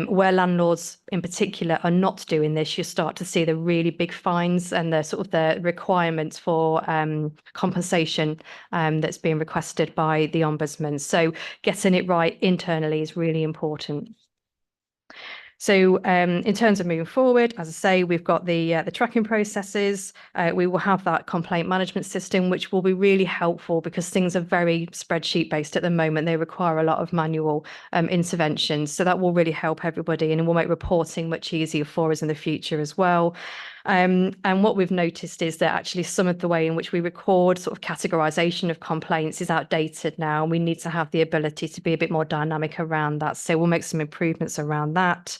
Where landlords in particular are not doing this, you start to see the really big fines and the sort of the requirements for compensation that's being requested by the Ombudsman. So getting it right internally is really important. So in terms of moving forward, as I say, we've got the tracking processes. We will have that complaint management system, which will be really helpful because things are very spreadsheet based at the moment. They require a lot of manual interventions. So that will really help everybody and it will make reporting much easier for us in the future as well. And what we've noticed is that actually some of the way in which we record sort of categorization of complaints is outdated now. And we need to have the ability to be a bit more dynamic around that. So we'll make some improvements around that.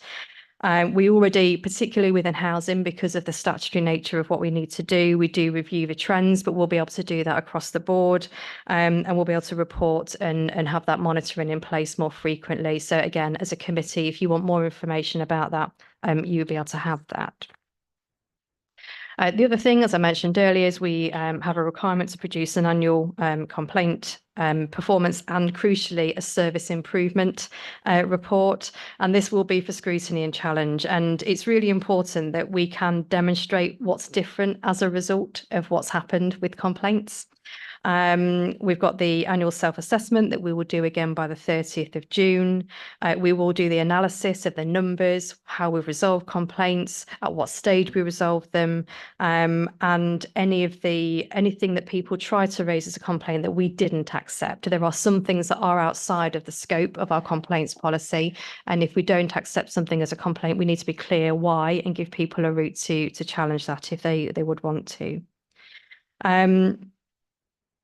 We already, particularly within housing, because of the statutory nature of what we need to do, we do review the trends, but we'll be able to do that across the board and we'll be able to report and have that monitoring in place more frequently. So again, as a committee, if you want more information about that, you'll be able to have that. The other thing, as I mentioned earlier, is we have a requirement to produce an annual complaint performance and crucially a service improvement report. And this will be for scrutiny and challenge. And it's really important that we can demonstrate what's different as a result of what's happened with complaints. We've got the annual self-assessment that we will do again by the 30th of June. We will do the analysis of the numbers, how we've resolved complaints, at what stage we resolved them, and anything that people try to raise as a complaint that we didn't accept. There are some things that are outside of the scope of our complaints policy. And if we don't accept something as a complaint, we need to be clear why and give people a route to challenge that if they would want to.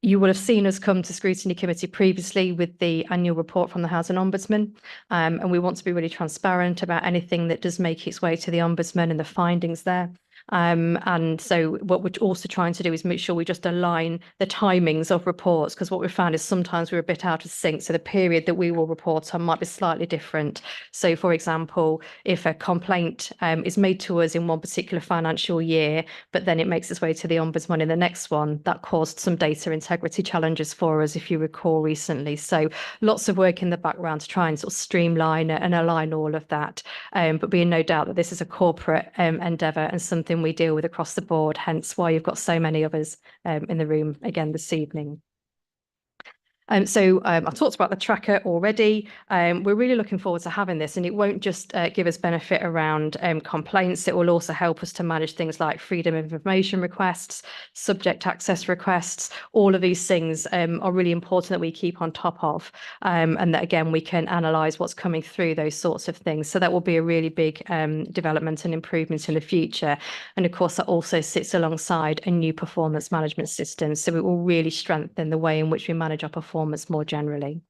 You will have seen us come to Scrutiny Committee previously with the annual report from the Housing Ombudsman, and we want to be really transparent about anything that does make its way to the Ombudsman and the findings there. And so what we're also trying to do is make sure we just align the timings of reports, because what we found is sometimes we're a bit out of sync. So the period that we will report on might be slightly different. So for example, if a complaint is made to us in one particular financial year, but then it makes its way to the Ombudsman in the next one, that caused some data integrity challenges for us, if you recall recently. So lots of work in the background to try and sort of streamline and align all of that. But be in no doubt that this is a corporate endeavour and something we deal with across the board, hence why you've got so many of us in the room again this evening. So I've talked about the tracker already. We're really looking forward to having this, and it won't just give us benefit around complaints. It will also help us to manage things like freedom of information requests, subject access requests. All of these things are really important that we keep on top of, and that again we can analyse what's coming through those sorts of things. So that will be a really big development and improvement in the future. And of course, that also sits alongside a new performance management system. So it will really strengthen the way in which we manage our performance more generally.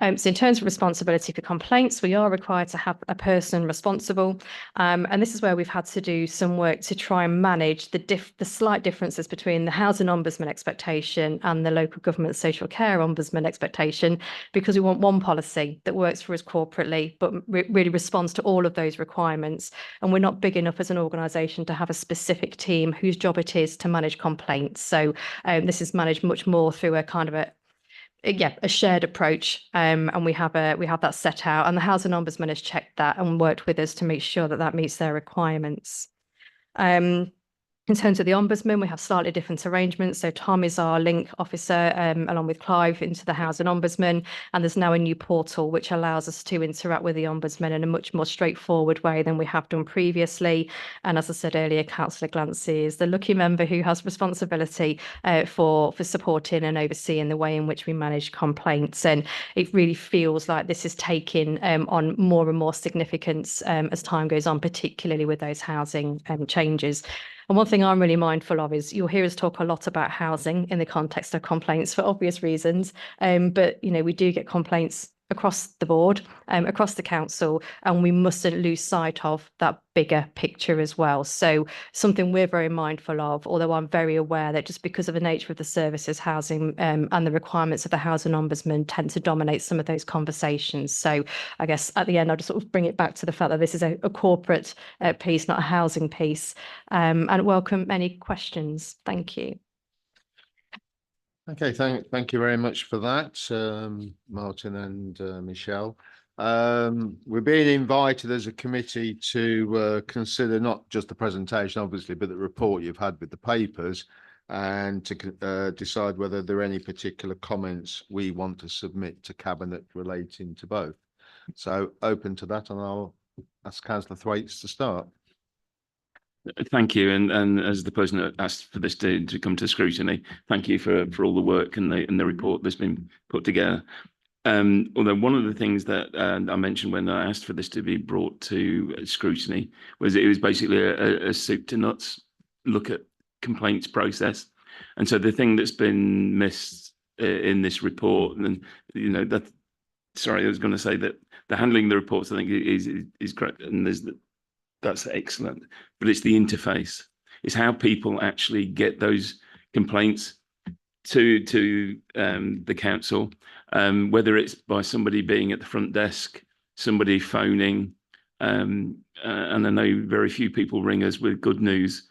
So in terms of responsibility for complaints, we are required to have a person responsible. And this is where we've had to do some work to try and manage the slight differences between the Housing Ombudsman expectation and the Local Government Social Care Ombudsman expectation, because we want one policy that works for us corporately, but really responds to all of those requirements. And we're not big enough as an organisation to have a specific team whose job it is to manage complaints. So this is managed much more through a kind of a shared approach, and we have that set out, and the Housing Ombudsman has checked that and worked with us to make sure that that meets their requirements. In terms of the Ombudsman, we have slightly different arrangements. So Tom is our link officer, along with Clive, into the Housing Ombudsman. And there's now a new portal which allows us to interact with the Ombudsman in a much more straightforward way than we have done previously. And as I said earlier, Councillor Glancy is the lucky member who has responsibility for supporting and overseeing the way in which we manage complaints. And it really feels like this is taking on more and more significance as time goes on, particularly with those housing changes. And one thing I'm really mindful of is you'll hear us talk a lot about housing in the context of complaints for obvious reasons. But, you know, we do get complaints across the board, across the council, and we mustn't lose sight of that bigger picture as well. So something we're very mindful of, although I'm very aware that just because of the nature of the services, housing and the requirements of the Housing Ombudsman tend to dominate some of those conversations. So I guess at the end, I'll just sort of bring it back to the fact that this is a corporate piece, not a housing piece, and welcome any questions. Thank you. Okay, thank you very much for that, Martin and Michelle. We're being invited as a committee to consider not just the presentation, obviously, but the report you've had with the papers, and to decide whether there are any particular comments we want to submit to Cabinet relating to both. So open to that, and I'll ask Councillor Thwaites to start. Thank you, and as the person that asked for this to come to scrutiny, thank you for all the work and the report that's been put together. Although one of the things that I mentioned when I asked for this to be brought to scrutiny was it was basically a soup to nuts look at complaints process, and so the thing that's been missed in this report, and you know that, sorry, I was going to say that the handling of the reports I think is correct, and that's excellent, but it's the interface. It's how people actually get those complaints to the council, whether it's by somebody being at the front desk, somebody phoning, and I know very few people ring us with good news.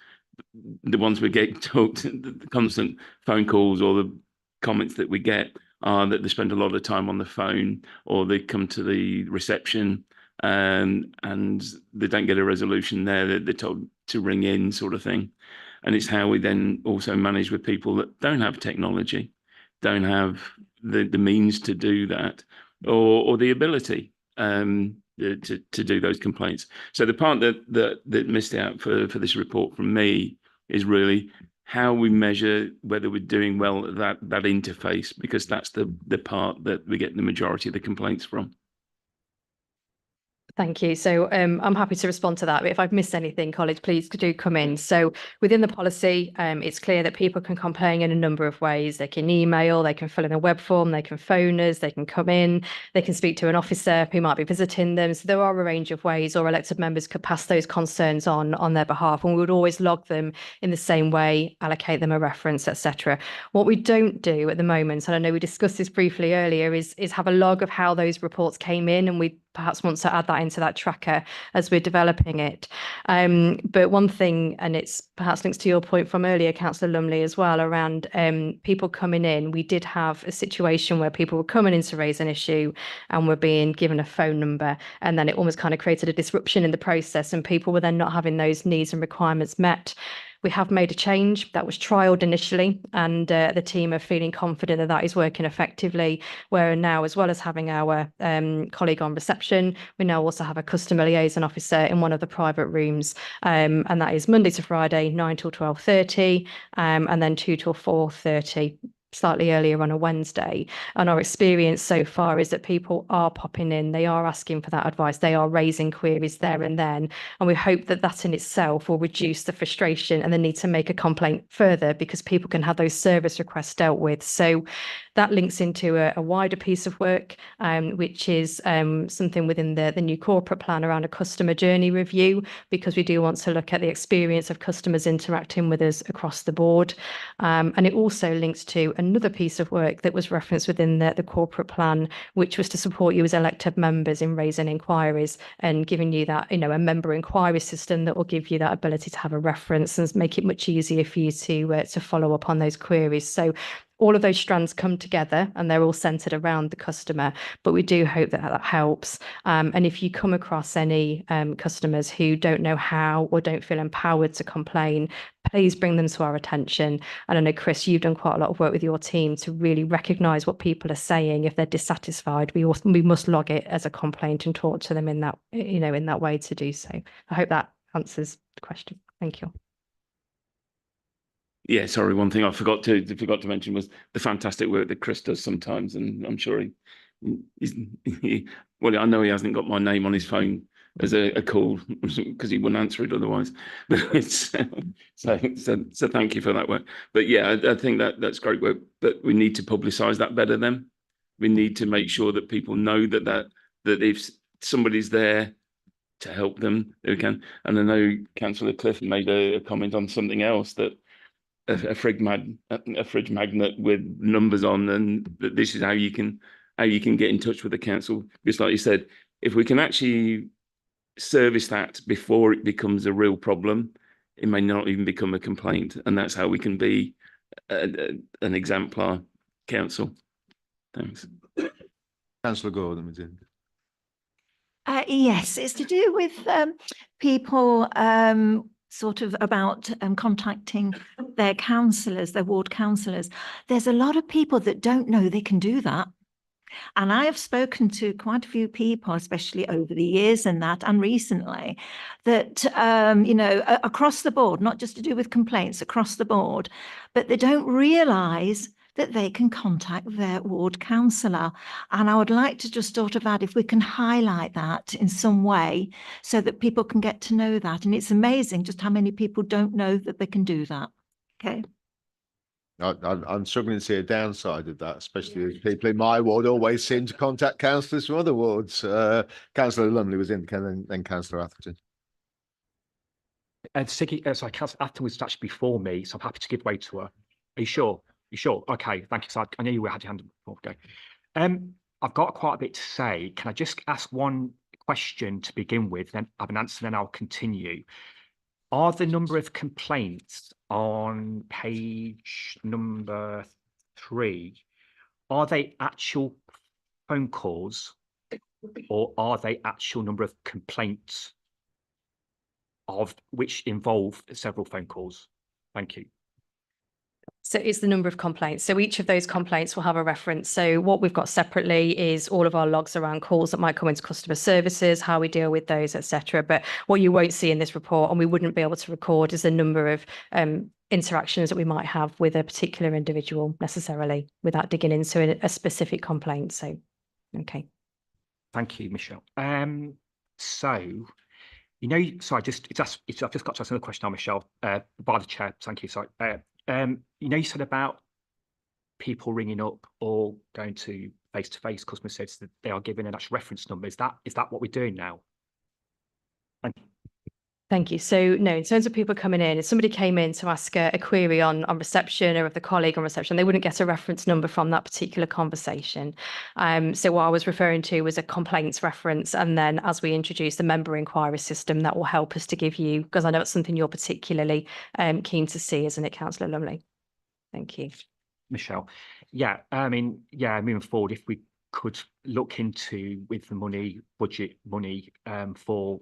The ones we get talked, the constant phone calls or the comments that we get are that they spend a lot of time on the phone, or they come to the reception and they don't get a resolution there. They're told to ring in, sort of thing. And it's how we then also manage with people that don't have technology, don't have the means to do that, or the ability to do those complaints. So the part that missed out for this report from me is really how we measure whether we're doing well at that interface, because that's the part that we get the majority of the complaints from. Thank you. So I'm happy to respond to that. But if I've missed anything, colleagues, please do come in. So within the policy, it's clear that people can complain in a number of ways. They can email, they can fill in a web form, they can phone us, they can come in, they can speak to an officer who might be visiting them. So there are a range of ways, or elected members could pass those concerns on their behalf, and we would always log them in the same way, allocate them a reference, etc. What we don't do at the moment, and I know we discussed this briefly earlier, is have a log of how those reports came in, and we perhaps want to add that into that tracker as we're developing it. But one thing, and it's perhaps links to your point from earlier, Councillor Lumley, as well, around people coming in. We did have a situation where people were coming in to raise an issue and were being given a phone number, and then it almost kind of created a disruption in the process, and people were then not having those needs and requirements met. We have made a change that was trialled initially, and the team are feeling confident that that is working effectively, where now, as well as having our colleague on reception, we now also have a customer liaison officer in one of the private rooms, and that is Monday to Friday, 9 till 12:30, and then 2 till 4:30. Slightly earlier on a Wednesday. And our experience so far is that people are popping in, they are asking for that advice, they are raising queries there and then, and we hope that that in itself will reduce the frustration and the need to make a complaint further, because people can have those service requests dealt with. So that links into a wider piece of work, which is something within the new corporate plan around a customer journey review, because we do want to look at the experience of customers interacting with us across the board. And it also links to another piece of work that was referenced within the corporate plan, which was to support you as elected members in raising inquiries and giving you that, a member inquiry system that will give you that ability to have a reference and make it much easier for you to follow up on those queries. So all of those strands come together and they're all centered around the customer, but we do hope that that helps. And if you come across any customers who don't know how or don't feel empowered to complain, please bring them to our attention. And I know, Chris, you've done quite a lot of work with your team to really recognise what people are saying. If they're dissatisfied, we must log it as a complaint and talk to them in that, in that way to do so. I hope that answers the question. Thank you. Yeah, sorry. One thing I forgot to mention was the fantastic work that Chris does sometimes, and I'm sure well, I know he hasn't got my name on his phone as a call because he wouldn't answer it otherwise. But it's so thank you for that work. But yeah, I think that's great work. But we need to publicise that better. Then we need to make sure that people know that if somebody's there to help them, they can. And I know Councillor Cliff made a comment on something else, that a fridge magnet with numbers on, and that this is how you can get in touch with the council. Just like you said, if we can actually service that before it becomes a real problem, it may not even become a complaint, and that's how we can be an exemplar council. Thanks. Councillor Gordon was in. Yes, it's to do with people sort of about contacting their councillors, their ward councillors. There's a lot of people that don't know they can do that. And I have spoken to quite a few people, especially over the years and recently, that, across the board, not just to do with complaints, across the board, but they don't realise that they can contact their ward councillor. And I would like to just sort of add, if we can highlight that in some way so that people can get to know that. And it's amazing just how many people don't know that they can do that. Okay. I'm struggling to see a downside of that, especially as people in my ward always seem to contact councillors from other wards. Councillor Lumley was in, then Councillor Atherton. Siggy, sorry, Councillor Atherton was actually before me, so I'm happy to give way to her. Are you sure? You sure? Okay, thank you. So I knew you had your hand up before. Okay. I've got quite a bit to say. Can I just ask one question to begin with? Then I have an answer, then I'll continue. Are the number of complaints on page number 3, are they actual phone calls, or are they actual number of complaints of which involve several phone calls? Thank you. So it's the number of complaints. So each of those complaints will have a reference. So what we've got separately is all of our logs around calls that might come into customer services, how we deal with those, etc. But what you won't see in this report, and we wouldn't be able to record, is the number of interactions that we might have with a particular individual necessarily, without digging into a specific complaint. So, okay. Thank you, Michelle. So, sorry, I've just got to ask another question now, Michelle, by the chair. Thank you. Sorry. You said about people ringing up or going to face-to-face customer service that they are given an actual reference number. Is that what we're doing now? Thank you. So no, in terms of people coming in, if somebody came in to ask a query on reception, or if the colleague on reception, they wouldn't get a reference number from that particular conversation. So what I was referring to was a complaints reference. And then as we introduce the member inquiry system, that will help us to give you, because I know it's something you're particularly keen to see, isn't it, Councillor Lumley? Thank you. Michelle. Yeah, I mean, yeah, moving forward, if we could look into with the budget money for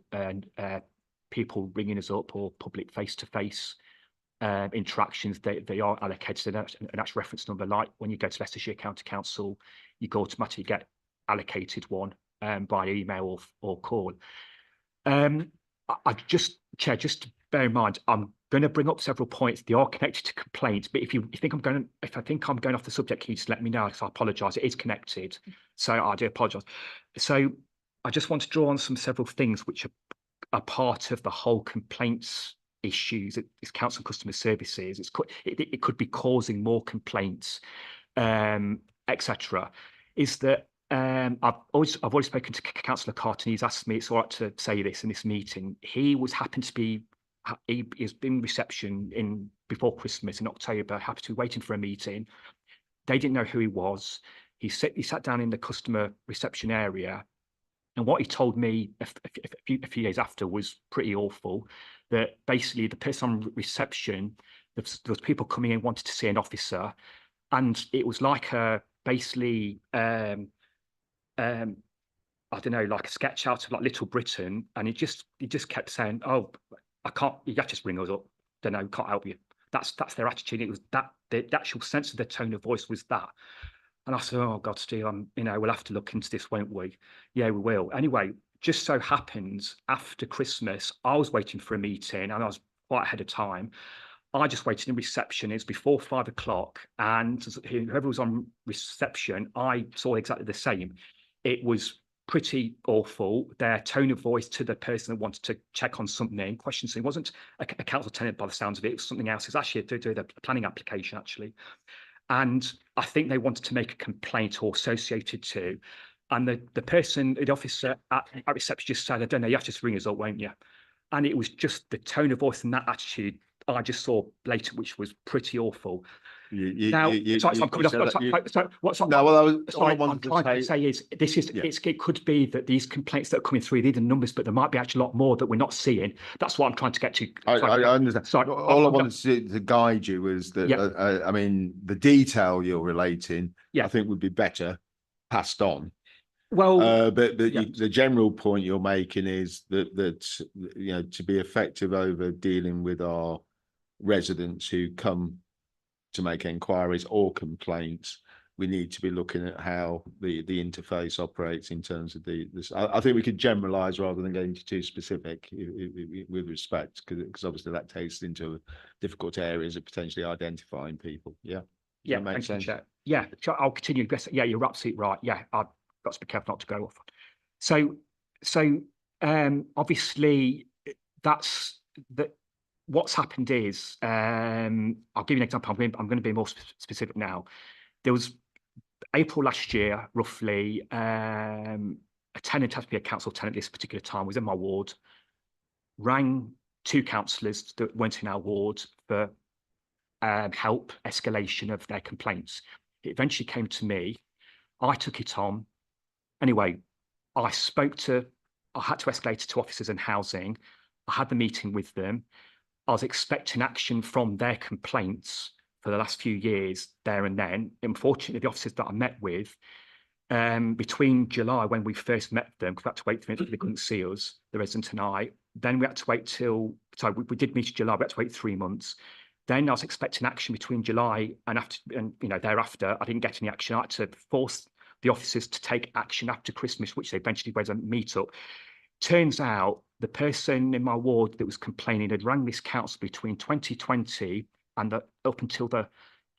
people ringing us up or public face-to-face interactions, they are allocated an actual reference number. Like when you go to Leicestershire County Council, you go automatically get allocated one by email or call. Chair, just to bear in mind, I'm going to bring up several points. They are connected to complaints, but if I think I'm going off the subject, can you just let me know? Because I apologise. It is connected, so I do apologise. So I just want to draw on several things which are part of the whole complaints issues. It's council customer services. It could be causing more complaints, etc. Is that I've already spoken to Councillor Carton. He's asked me, it's all right to say this in this meeting. He has been reception before Christmas in October, happened to be waiting for a meeting. They didn't know who he was. He sat down in the customer reception area, and what he told me a few days after was pretty awful. That basically the person on reception, there was people coming in wanted to see an officer, and it was like basically I don't know, like a sketch out of like Little Britain, and he just kept saying, "Oh, I can't. You have to just ring us up. Don't know, can't help you." That's their attitude. It was that the actual sense of their tone of voice was that. And I said, "Oh God, Steve, we'll have to look into this, won't we?" Yeah, we will. Anyway, just so happens after Christmas, I was waiting for a meeting, and I was quite ahead of time. I just waited in reception. It's before 5 o'clock, and whoever was on reception, I saw exactly the same. It was pretty awful. Their tone of voice to the person that wanted to check on something, question something. It wasn't a council tenant by the sounds of it. It was something else. It was actually to do a planning application, actually. And I think they wanted to make a complaint or associated to. And the person, the officer at reception just said, "I don't know, you have to just ring us up, won't you?" And it was just the tone of voice and that attitude I just saw blatant, which was pretty awful. What I'm trying to say is it could be that these complaints that are coming through, these are numbers, but there might be actually a lot more that we're not seeing. That's what I'm trying to get to. I understand. Sorry, all I wanted to guide you was that, I mean, the detail you're relating, I think would be better passed on. Well, but the general point you're making is that to be effective over dealing with our residents who come to make inquiries or complaints, we need to be looking at how the interface operates in terms of this. I think we could generalize rather than getting too specific with respect, because obviously that takes into difficult areas of potentially identifying people. Yeah. Yeah, makes sense. Yeah, I'll continue. Yeah, you're absolutely right. Yeah, I've got to be careful not to go off. So obviously that's that. What's happened is, I'll give you an example. I'm going to be more specific now. There was April last year, roughly, a tenant, has to be a council tenant this particular time, was in my ward, rang 2 councillors that went in our ward for help, escalation of their complaints. It eventually came to me. I took it on. Anyway, I had to escalate it to officers in housing. I had the meeting with them. I was expecting action from their complaints for the last few years there and then. Unfortunately, the officers that I met with, between July, when we first met them, because we had to wait 3 months, they couldn't see us, the resident and I. Then we had to wait we did meet in July, we had to wait 3 months. Then I was expecting action between July and thereafter. I didn't get any action. I had to force the officers to take action after Christmas, which they eventually went and meet up. Turns out the person in my ward that was complaining had rang this council between 2020 and up until the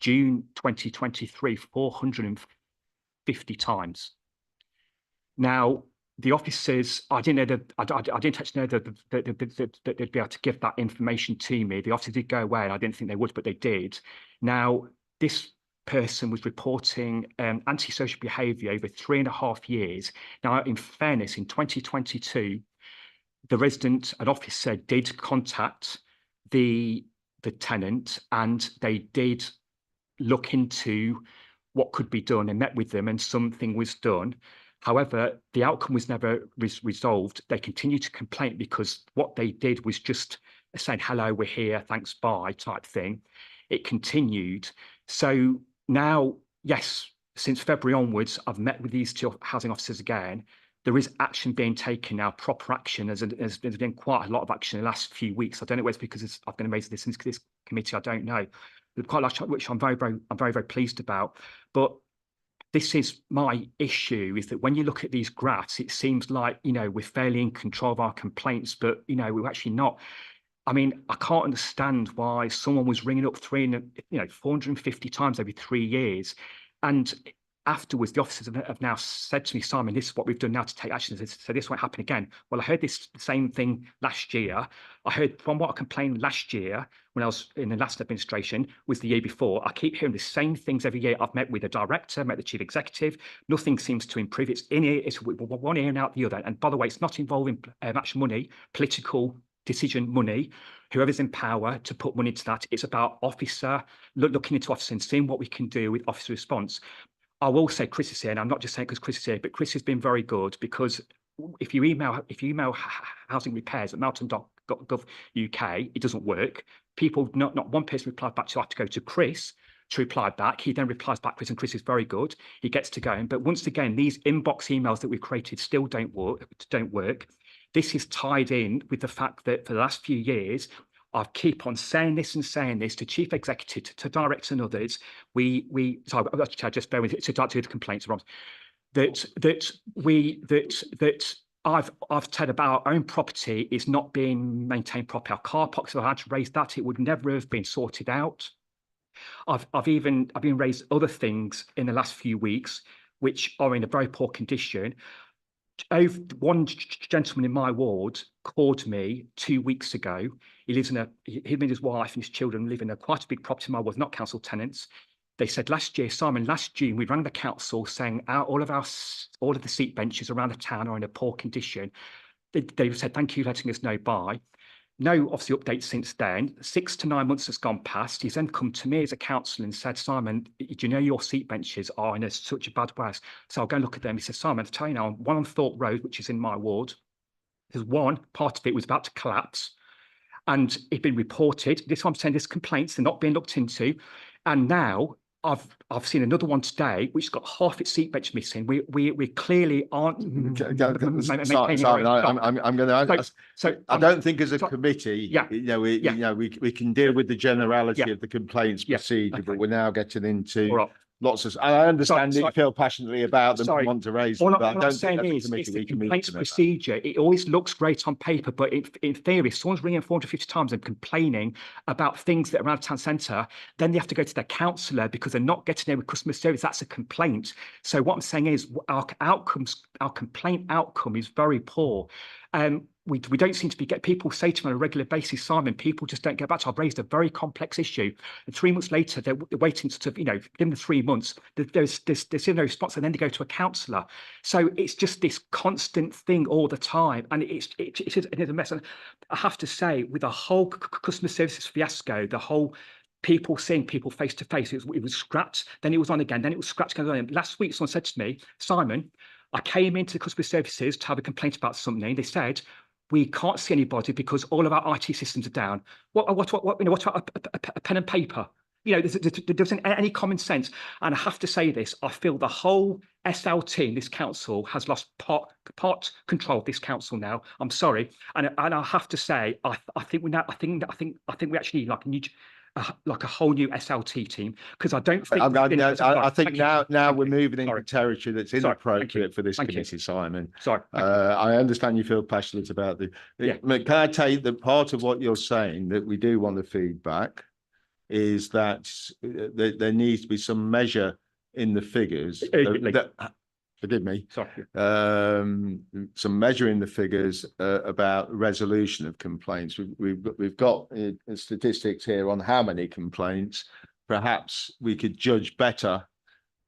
June 2023, 450 times. Now, the officers, I didn't know that I didn't actually know that they'd be able to give that information to me. The officers did go away, and I didn't think they would, but they did. Now, this person was reporting antisocial behaviour over 3.5 years. Now, in fairness, in 2022, the resident and officer did contact the tenant, and they did look into what could be done and met with them, and something was done. However, the outcome was never resolved. They continued to complain because what they did was just saying, hello, we're here, thanks, bye type thing. It continued. So now, yes, since February onwards, I've met with these two housing officers again. There is action being taken now, proper action. There's been quite a lot of action in the last few weeks. I don't know whether it's because I've been raising this in this committee, I don't know. There's quite a lot, which I'm very pleased about. But this is my issue, is that when you look at these graphs, it seems like, we're fairly in control of our complaints, but, we're actually not. I mean, I can't understand why someone was ringing up 450 times every 3 years. And afterwards, the officers have now said to me, Simon, this is what we've done now to take action. So this won't happen again. Well, I heard this same thing last year. I heard from what I complained last year when I was in the last administration was the year before. I keep hearing the same things every year. I've met with the director, met the chief executive. Nothing seems to improve. It's in here, it's one ear and out the other. And by the way, it's not involving actual money, political decision money, whoever's in power to put money into that. It's about officer, looking into officer and seeing what we can do with officer response. I will say Chris is here, and I'm not just saying because Chris is here, but Chris has been very good, because if you email housing repairs at melton.gov.uk, it doesn't work. People, not one person replied back, so I have to go to Chris to reply back. He then replies back, Chris, and Chris is very good. He gets to going. But once again, these inbox emails that we've created still don't work. This is tied in with the fact that for the last few years, I keep on saying this to chief executive, to directors and others. Sorry, just bear with it. To do the complaints, I've said about our own property is not being maintained properly. Our car parks, if I had to raise that, it would never have been sorted out. I've been raised other things in the last few weeks which are in a very poor condition. One gentleman in my ward called me 2 weeks ago. He lives in him and his wife and his children live in quite a big property in my ward, not council tenants. They said last year, Simon, last June, we rang the council saying all of the seat benches around the town are in a poor condition. They said, thank you for letting us know by. No, obviously, updates since then. 6 to 9 months has gone past. He's then come to me as a councillor and said, Simon, do you know your seat benches are in such a bad way? So I'll go and look at them. He said, Simon, I'll tell you now, one on Thorpe Road, which is in my ward, there's one part of it was about to collapse, and it'd been reported. This one, I'm saying, there's complaints, they're not being looked into. And now I've seen another one today which has got half its seat bench missing. We clearly aren't. Sorry, I'm going to. So I don't think as a committee, we can deal with the generality of the complaints procedure, but we're now getting into lots of. I understand that you feel passionately about them and want to raise them, but I don't think as a committee we can meet complaints procedure. It always looks great on paper, but in theory, if someone's ringing 450 times and complaining about things that are around town centre, then they have to go to their councillor because they're not getting there with customer service. That's a complaint. So what I'm saying is our complaint outcome is very poor. We don't seem to get people say to me on a regular basis, Simon, people just don't get back to. I've raised a very complex issue, and 3 months later they're waiting sort of, give them 3 months. There's no response, and then they go to a counsellor. So it's just this constant thing all the time, and it is a mess. And I have to say, with the whole customer services fiasco, the whole people seeing people face to face, it was scrapped, then it was on again, then it was scrapped again. Last week, someone said to me, Simon, I came into customer services to have a complaint about something. They said, we can't see anybody because all of our IT systems are down. What about a pen and paper? There isn't any common sense. And I have to say this, I feel the whole SLT, this council, has lost part control of this council now. I'm sorry. And I have to say, I think we actually need like a whole new SLT team, because I don't think. I think now we're moving into territory that's inappropriate for this committee, Simon. Sorry. I understand you feel passionate about can I tell you that part of what you're saying that we do want the feedback is that there needs to be some measure in the figures forgive me, Sorry. some measuring the figures about resolution of complaints. We've got statistics here on how many complaints. Perhaps we could judge better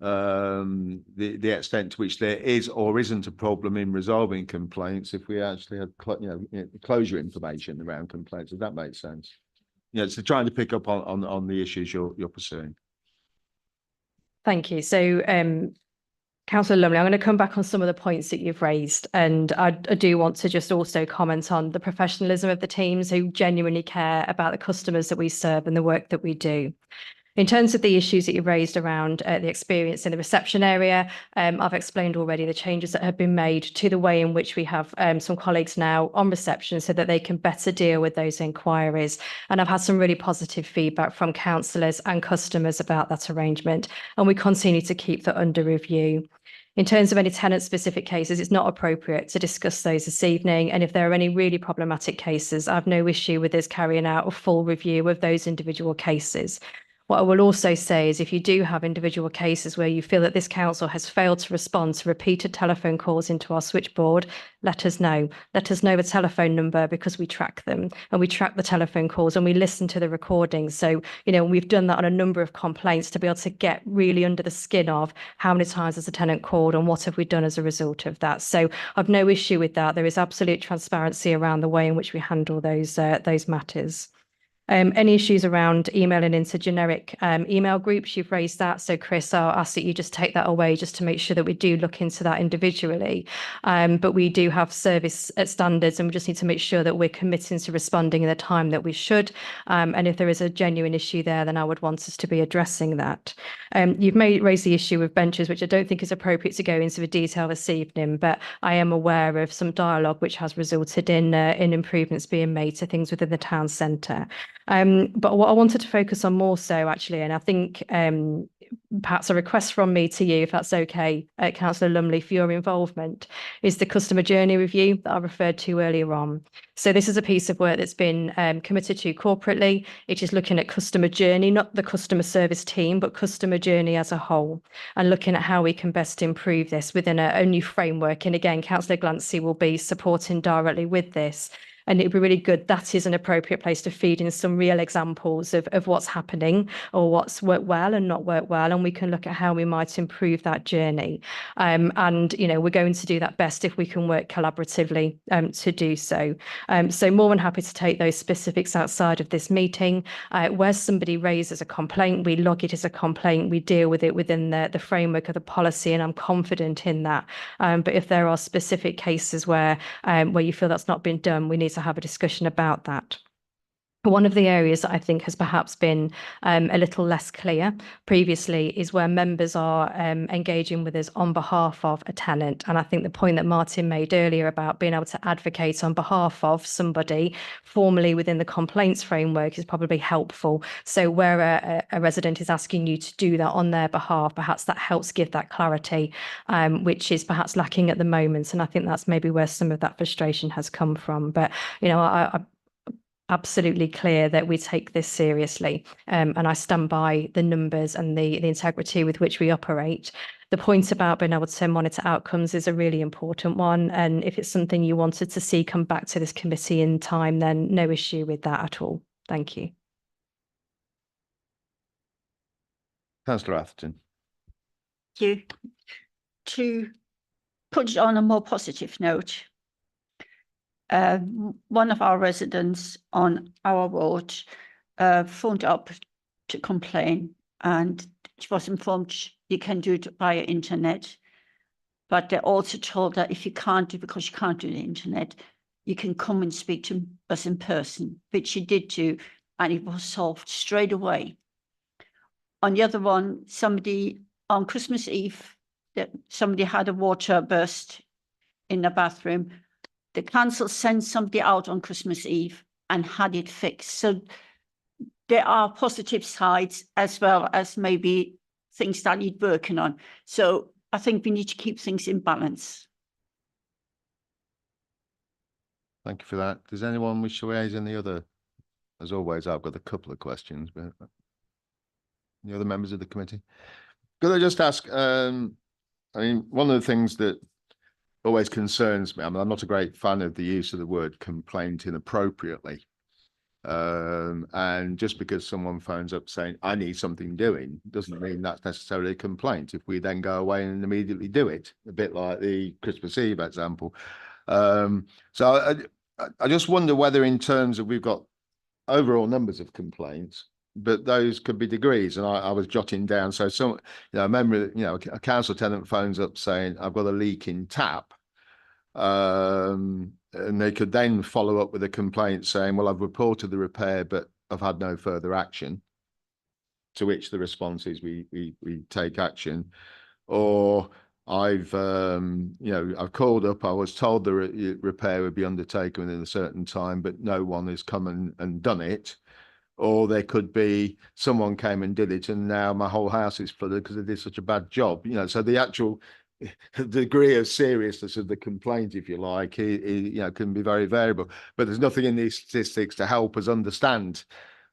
the extent to which there is or isn't a problem in resolving complaints if we actually had closure information around complaints. Does that make sense? So trying to pick up on the issues you're pursuing. Thank you. So, Councillor Lumley, I'm going to come back on some of the points that you've raised, and I do want to just also comment on the professionalism of the teams who genuinely care about the customers that we serve and the work that we do. In terms of the issues that you've raised around the experience in the reception area, I've explained already the changes that have been made to the way in which we have some colleagues now on reception so that they can better deal with those inquiries. And I've had some really positive feedback from councillors and customers about that arrangement, and we continue to keep that under review. In terms of any tenant-specific cases, it's not appropriate to discuss those this evening. And if there are any really problematic cases, I have no issue with us carrying out a full review of those individual cases. What I will also say is if you do have individual cases where you feel that this council has failed to respond to repeated telephone calls into our switchboard, let us know. Let us know the telephone number, because we track them and we track the telephone calls and we listen to the recordings. So, we've done that on a number of complaints to be able to get really under the skin of how many times has a tenant called and what have we done as a result of that. So I've no issue with that. There is absolute transparency around the way in which we handle those matters. Any issues around emailing into generic email groups, you've raised that. So Chris, I'll ask that you just take that away just to make sure that we do look into that individually. But we do have service standards, and we just need to make sure that we're committing to responding in the time that we should. And if there is a genuine issue there, then I would want us to be addressing that. You've raised the issue of benches, which I don't think is appropriate to go into the detail this evening, but I am aware of some dialogue which has resulted in improvements being made to things within the town centre. But what I wanted to focus on more so actually, and I think perhaps a request from me to you, if that's okay, Councillor Lumley, for your involvement, is the customer journey review that I referred to earlier on. So this is a piece of work that's been committed to corporately. It is looking at customer journey, not the customer service team, but customer journey as a whole, and looking at how we can best improve this within a new framework. And again, Councillor Glancy will be supporting directly with this. And it'd be really good. That is an appropriate place to feed in some real examples of what's happening or what's worked well and not worked well. And we can look at how we might improve that journey. And, we're going to do that best if we can work collaboratively to do so. So more than happy to take those specifics outside of this meeting. Where somebody raises a complaint, we log it as a complaint. We deal with it within the framework of the policy, and I'm confident in that. But if there are specific cases where you feel that's not been done, we need to have a discussion about that. One of the areas that I think has perhaps been a little less clear previously is where members are engaging with us on behalf of a tenant. And I think the point that Martin made earlier about being able to advocate on behalf of somebody formally within the complaints framework is probably helpful. So where a resident is asking you to do that on their behalf, perhaps that helps give that clarity, which is perhaps lacking at the moment. And I think that's maybe where some of that frustration has come from. But, I absolutely clear that we take this seriously, and I stand by the numbers and the integrity with which we operate. The point about being able to monitor outcomes is a really important one, and if it's something you wanted to see come back to this committee in time, then no issue with that at all. Thank you. Councillor Atherton. Thank you. To put it on a more positive note, one of our residents on our ward phoned up to complain, and she was informed you can do it via internet, but they also told her if you can't do, because you can't do the internet, you can come and speak to us in person, which she did do, and it was solved straight away. On the other one, somebody on Christmas Eve, somebody had a water burst in the bathroom. The council sent somebody out on Christmas Eve and had it fixed. So there are positive sides as well as maybe things that need working on. So I think we need to keep things in balance. Thank you for that. Does anyone wish to raise any other? As always, I've got a couple of questions, but the other members of the committee. Could I just ask, I mean, one of the things that always concerns me, I mean, I'm not a great fan of the use of the word complaint inappropriately. And just because someone phones up saying, I need something doing, doesn't mean that's necessarily a complaint. If we then go away and immediately do it, a bit like the Christmas Eve example. So I just wonder whether in terms of we've got overall numbers of complaints, but those could be degrees. And I was jotting down. So I remember, a council tenant phones up saying, I've got a leak in tap. And they could then follow up with a complaint saying, well, I've reported the repair, but I've had no further action. To which the response is we take action. Or I've called up, I was told the repair would be undertaken within a certain time, but no one has come and done it. Or there could be someone came and did it, and now my whole house is flooded because they did such a bad job. So the actual degree of seriousness of the complaint, if you like, can be very variable. But there's nothing in these statistics to help us understand.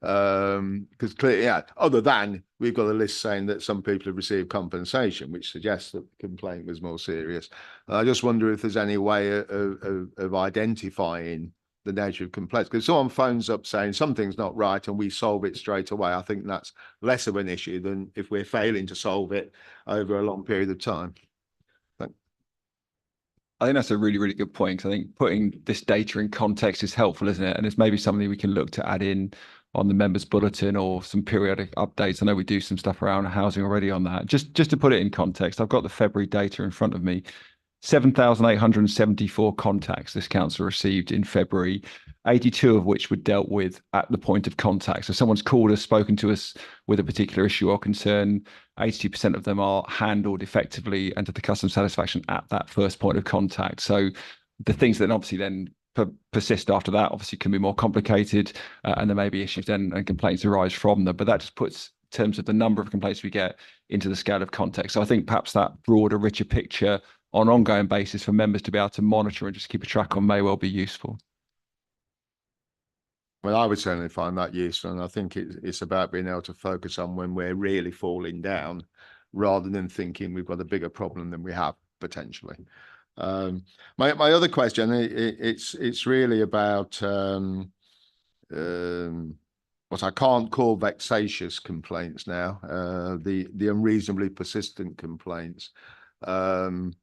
Because clearly, other than we've got a list saying that some people have received compensation, which suggests that the complaint was more serious. I just wonder if there's any way of identifying the nature of complaints. Because if someone phones up saying something's not right and we solve it straight away, I think that's less of an issue than if we're failing to solve it over a long period of time. I think that's a really, really good point. I think putting this data in context is helpful, isn't it? And it's maybe something we can look to add in on the members bulletin or some periodic updates. I know we do some stuff around housing already on that. Just to put it in context, I've got the February data in front of me. 7,874 contacts this council received in February, 82 of which were dealt with at the point of contact. So someone's called us, spoken to us with a particular issue or concern. 82% of them are handled effectively and to the customer satisfaction at that first point of contact. So the things that obviously then persist after that obviously can be more complicated, and there may be issues then and complaints arise from them. But that just puts in terms of the number of complaints we get into the scale of context. So I think perhaps that broader, richer picture on an ongoing basis for members to be able to monitor and just keep a track on may well be useful. Well, I would certainly find that useful, and I think it's about being able to focus on when we're really falling down, rather than thinking we've got a bigger problem than we have potentially. My other question, it's really about what I can't call vexatious complaints now, the unreasonably persistent complaints. And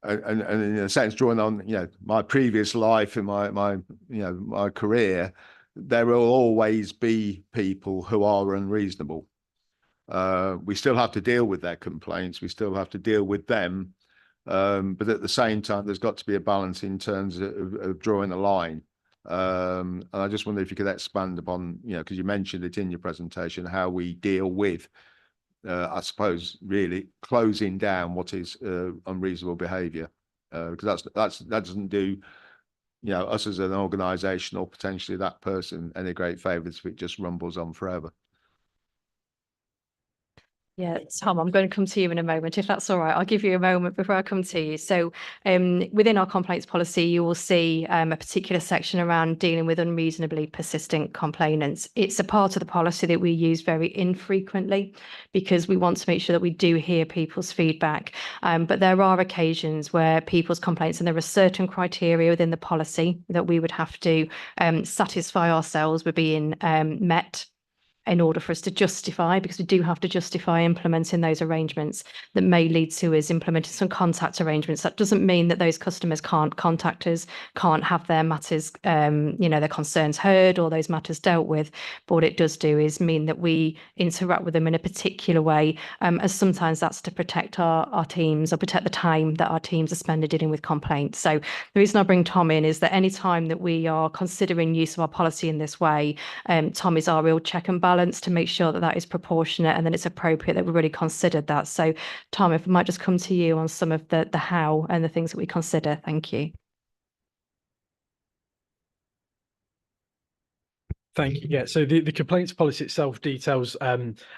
in a sense, drawing on my previous life and my career, there will always be people who are unreasonable. We still have to deal with their complaints. We still have to deal with them. But at the same time, there's got to be a balance in terms of drawing a line. And I just wonder if you could expand upon, because you mentioned it in your presentation, how we deal with, I suppose, really closing down what is unreasonable behaviour, because that doesn't do us as an organisation or potentially that person any great favours if it just rumbles on forever. Yeah, Tom, I'm going to come to you in a moment, if that's all right. I'll give you a moment before I come to you. So within our complaints policy, you will see a particular section around dealing with unreasonably persistent complainants. It's a part of the policy that we use very infrequently because we want to make sure that we do hear people's feedback. But there are occasions where people's complaints, and there are certain criteria within the policy that we would have to satisfy ourselves with being met in order for us to justify, because we do have to justify implementing those arrangements, that may lead to us implementing some contact arrangements. That doesn't mean that those customers can't contact us, can't have their matters, their concerns heard or those matters dealt with. But what it does do is mean that we interact with them in a particular way, as sometimes that's to protect our teams or protect the time that our teams are spending dealing with complaints. So the reason I bring Tom in is that any time that we are considering use of our policy in this way, Tom is our real check and balance to make sure that that is proportionate and that it's appropriate, that we've really considered that. So Tom, if I might just come to you on some of the how and the things that we consider. Thank you. Thank you. Yeah, so the complaints policy itself details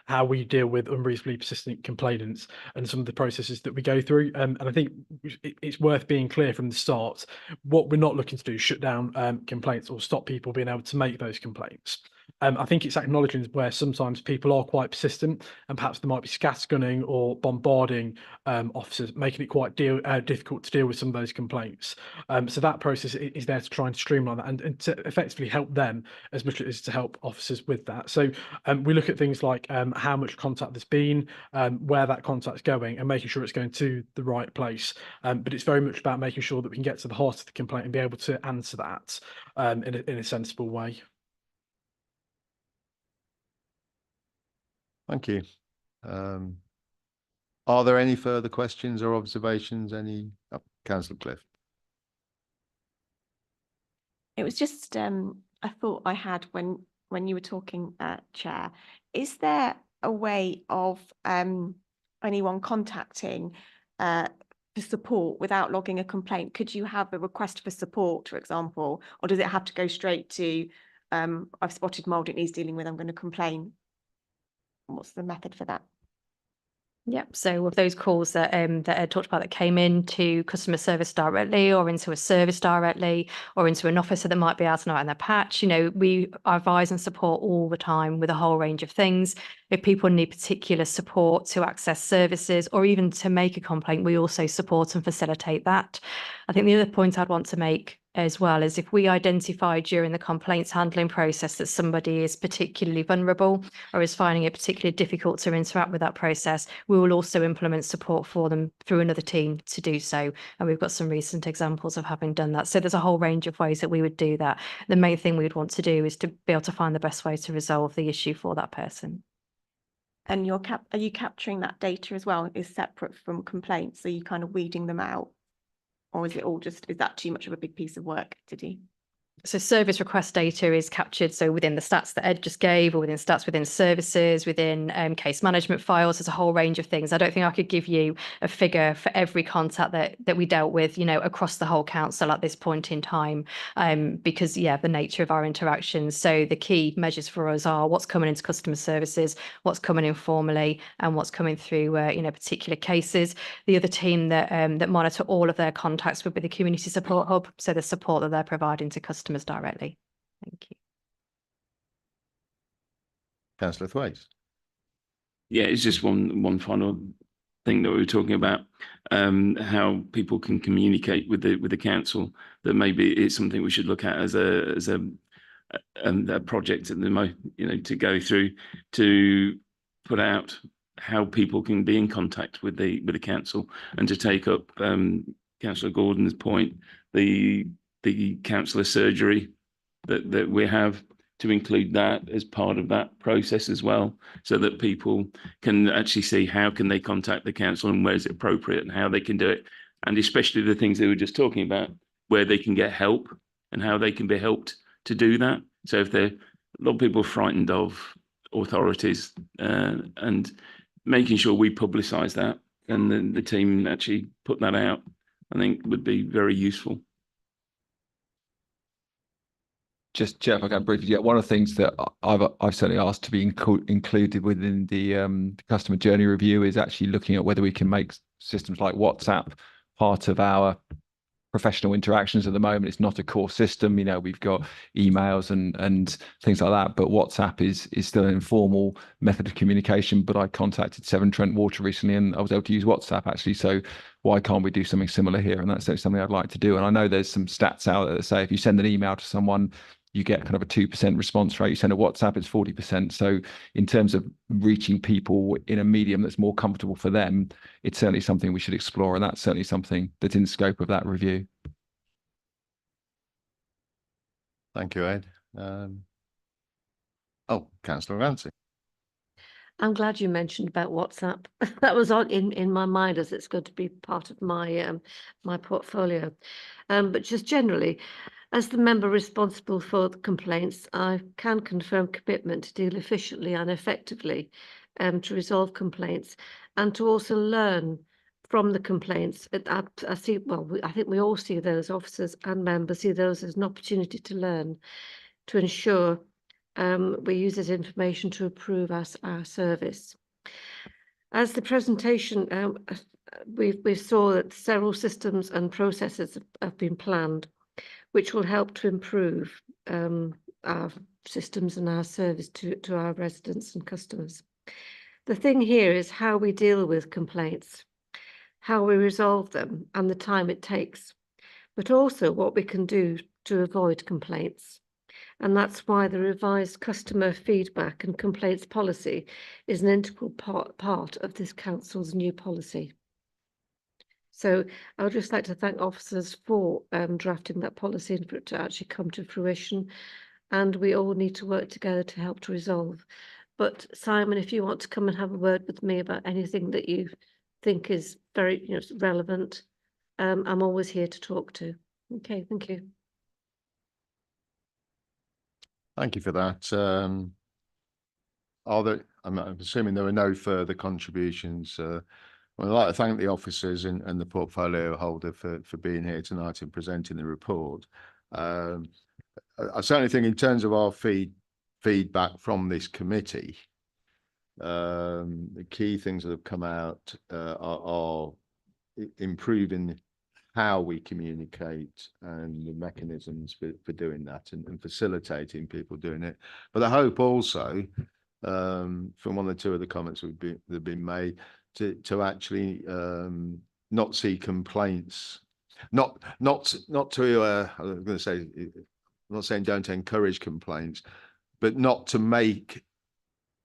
how we deal with unreasonably persistent complainants and some of the processes that we go through. And I think it's worth being clear from the start, what we're not looking to do is shut down complaints or stop people being able to make those complaints. I think it's acknowledging where sometimes people are quite persistent and perhaps they might be scattergunning or bombarding officers, making it quite difficult to deal with some of those complaints. So that process is there to try and streamline that and to effectively help them as much as to help officers with that. So we look at things like how much contact there's been, where that contact's going, and making sure it's going to the right place. But it's very much about making sure that we can get to the heart of the complaint and be able to answer that in a sensible way. Thank you. Are there any further questions or observations? Councillor Cliff? It was just a thought I had when you were talking, Chair. Is there a way of anyone contacting for support without logging a complaint? Could you have a request for support, for example, or does it have to go straight to I've spotted mould, it needs dealing with, I'm going to complain? What's the method for that? Yep. So with those calls that Ed talked about that came in to customer service directly or into a service directly or into an officer that might be out and out in their patch, we advise and support all the time with a whole range of things. If people need particular support to access services or even to make a complaint, we also support and facilitate that. I think the other point I'd want to make as well is if we identify during the complaints handling process that somebody is particularly vulnerable or is finding it particularly difficult to interact with that process, we will also implement support for them through another team to do so. And we've got some recent examples of having done that. So there's a whole range of ways that we would do that. The main thing we would want to do is to be able to find the best way to resolve the issue for that person. And are you capturing that data as well? Is separate from complaints? Are you kind of weeding them out? Or is it all is that too much of a big piece of work to do? So service request data is captured. So within the stats that Ed just gave, or within stats within services, within case management files, there's a whole range of things. I don't think I could give you a figure for every contact that we dealt with, across the whole council at this point in time, because the nature of our interactions. So the key measures for us are what's coming into customer services, what's coming informally, and what's coming through, particular cases. The other team that monitor all of their contacts would be the community support hub. So the support that they're providing to customers directly. Thank you. Councillor Thwaites? Yeah, it's just one final thing that we were talking about, how people can communicate with the council. That maybe it's something we should look at as a project at the moment, to go through to put out how people can be in contact with the council, and to take up Councillor Gordon's point, the councillor surgery that we have, to include that as part of that process as well, so that people can actually see how can they contact the council and where is it appropriate and how they can do it, and especially the things they were just talking about, where they can get help and how they can be helped to do that. So if a lot of people are frightened of authorities, and making sure we publicise that and the team actually put that out, I think would be very useful. Just, Jeff, I can briefly. Yeah, one of the things that I've certainly asked to be included within the customer journey review is actually looking at whether we can make systems like WhatsApp part of our professional interactions. At the moment, it's not a core system. We've got emails and things like that, but WhatsApp is still an informal method of communication. But I contacted Severn Trent Water recently, and I was able to use WhatsApp actually. So why can't we do something similar here? And that's something I'd like to do. And I know there's some stats out there that say if you send an email to someone, you get kind of a 2% response rate. You send a WhatsApp, it's 40%. So in terms of reaching people in a medium that's more comfortable for them, it's certainly something we should explore. And that's certainly something that's in scope of that review. Thank you, Ed. Councillor Ramsey. I'm glad you mentioned about WhatsApp. That was in my mind, as it's going to be part of my my portfolio. But just generally, as the member responsible for the complaints, I can confirm commitment to deal efficiently and effectively to resolve complaints, and to also learn from the complaints. I see, I think we all see those, officers and members see those as an opportunity to learn, to ensure we use this information to improve our service. As the presentation, we saw that several systems and processes have been planned, which will help to improve our systems and our service to our residents and customers. The thing here is how we deal with complaints, how we resolve them and the time it takes, but also what we can do to avoid complaints. And that's why the revised customer feedback and complaints policy is an integral part of this council's new policy. So I would just like to thank officers for drafting that policy and for it to actually come to fruition. And we all need to work together to help to resolve. But Simon, if you want to come and have a word with me about anything that you think is very relevant, I'm always here to talk to. Okay, thank you. Thank you for that. I'm assuming there are no further contributions. I'd like to thank the officers and the portfolio holder for being here tonight and presenting the report. I certainly think in terms of our feedback from this committee, the key things that have come out are improving how we communicate and the mechanisms for doing that and facilitating people doing it. But I hope also, from one or two of the comments that have been made, to actually not see complaints, not to I was going to say, I'm not saying don't encourage complaints, but not to make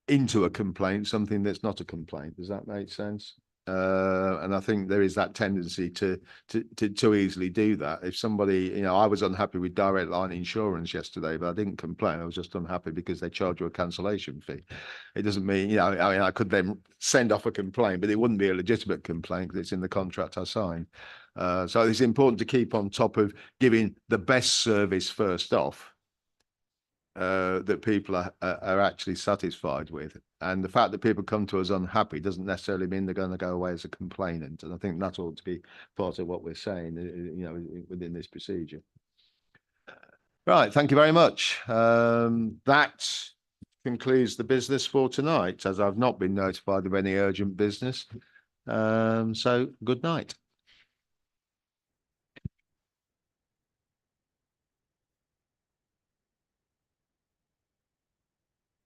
into a complaint something that's not a complaint. Does that make sense? And I think there is that tendency to easily do that. If somebody, I was unhappy with Direct Line Insurance yesterday, but I didn't complain. I was just unhappy because they charge you a cancellation fee. It doesn't mean, I could then send off a complaint, but it wouldn't be a legitimate complaint because it's in the contract I signed. So it's important to keep on top of giving the best service first off, that people are actually satisfied with. And the fact that people come to us unhappy doesn't necessarily mean they're going to go away as a complainant. And I think that ought to be part of what we're saying, within this procedure. Right, thank you very much. That concludes the business for tonight, as I've not been notified of any urgent business. So good night.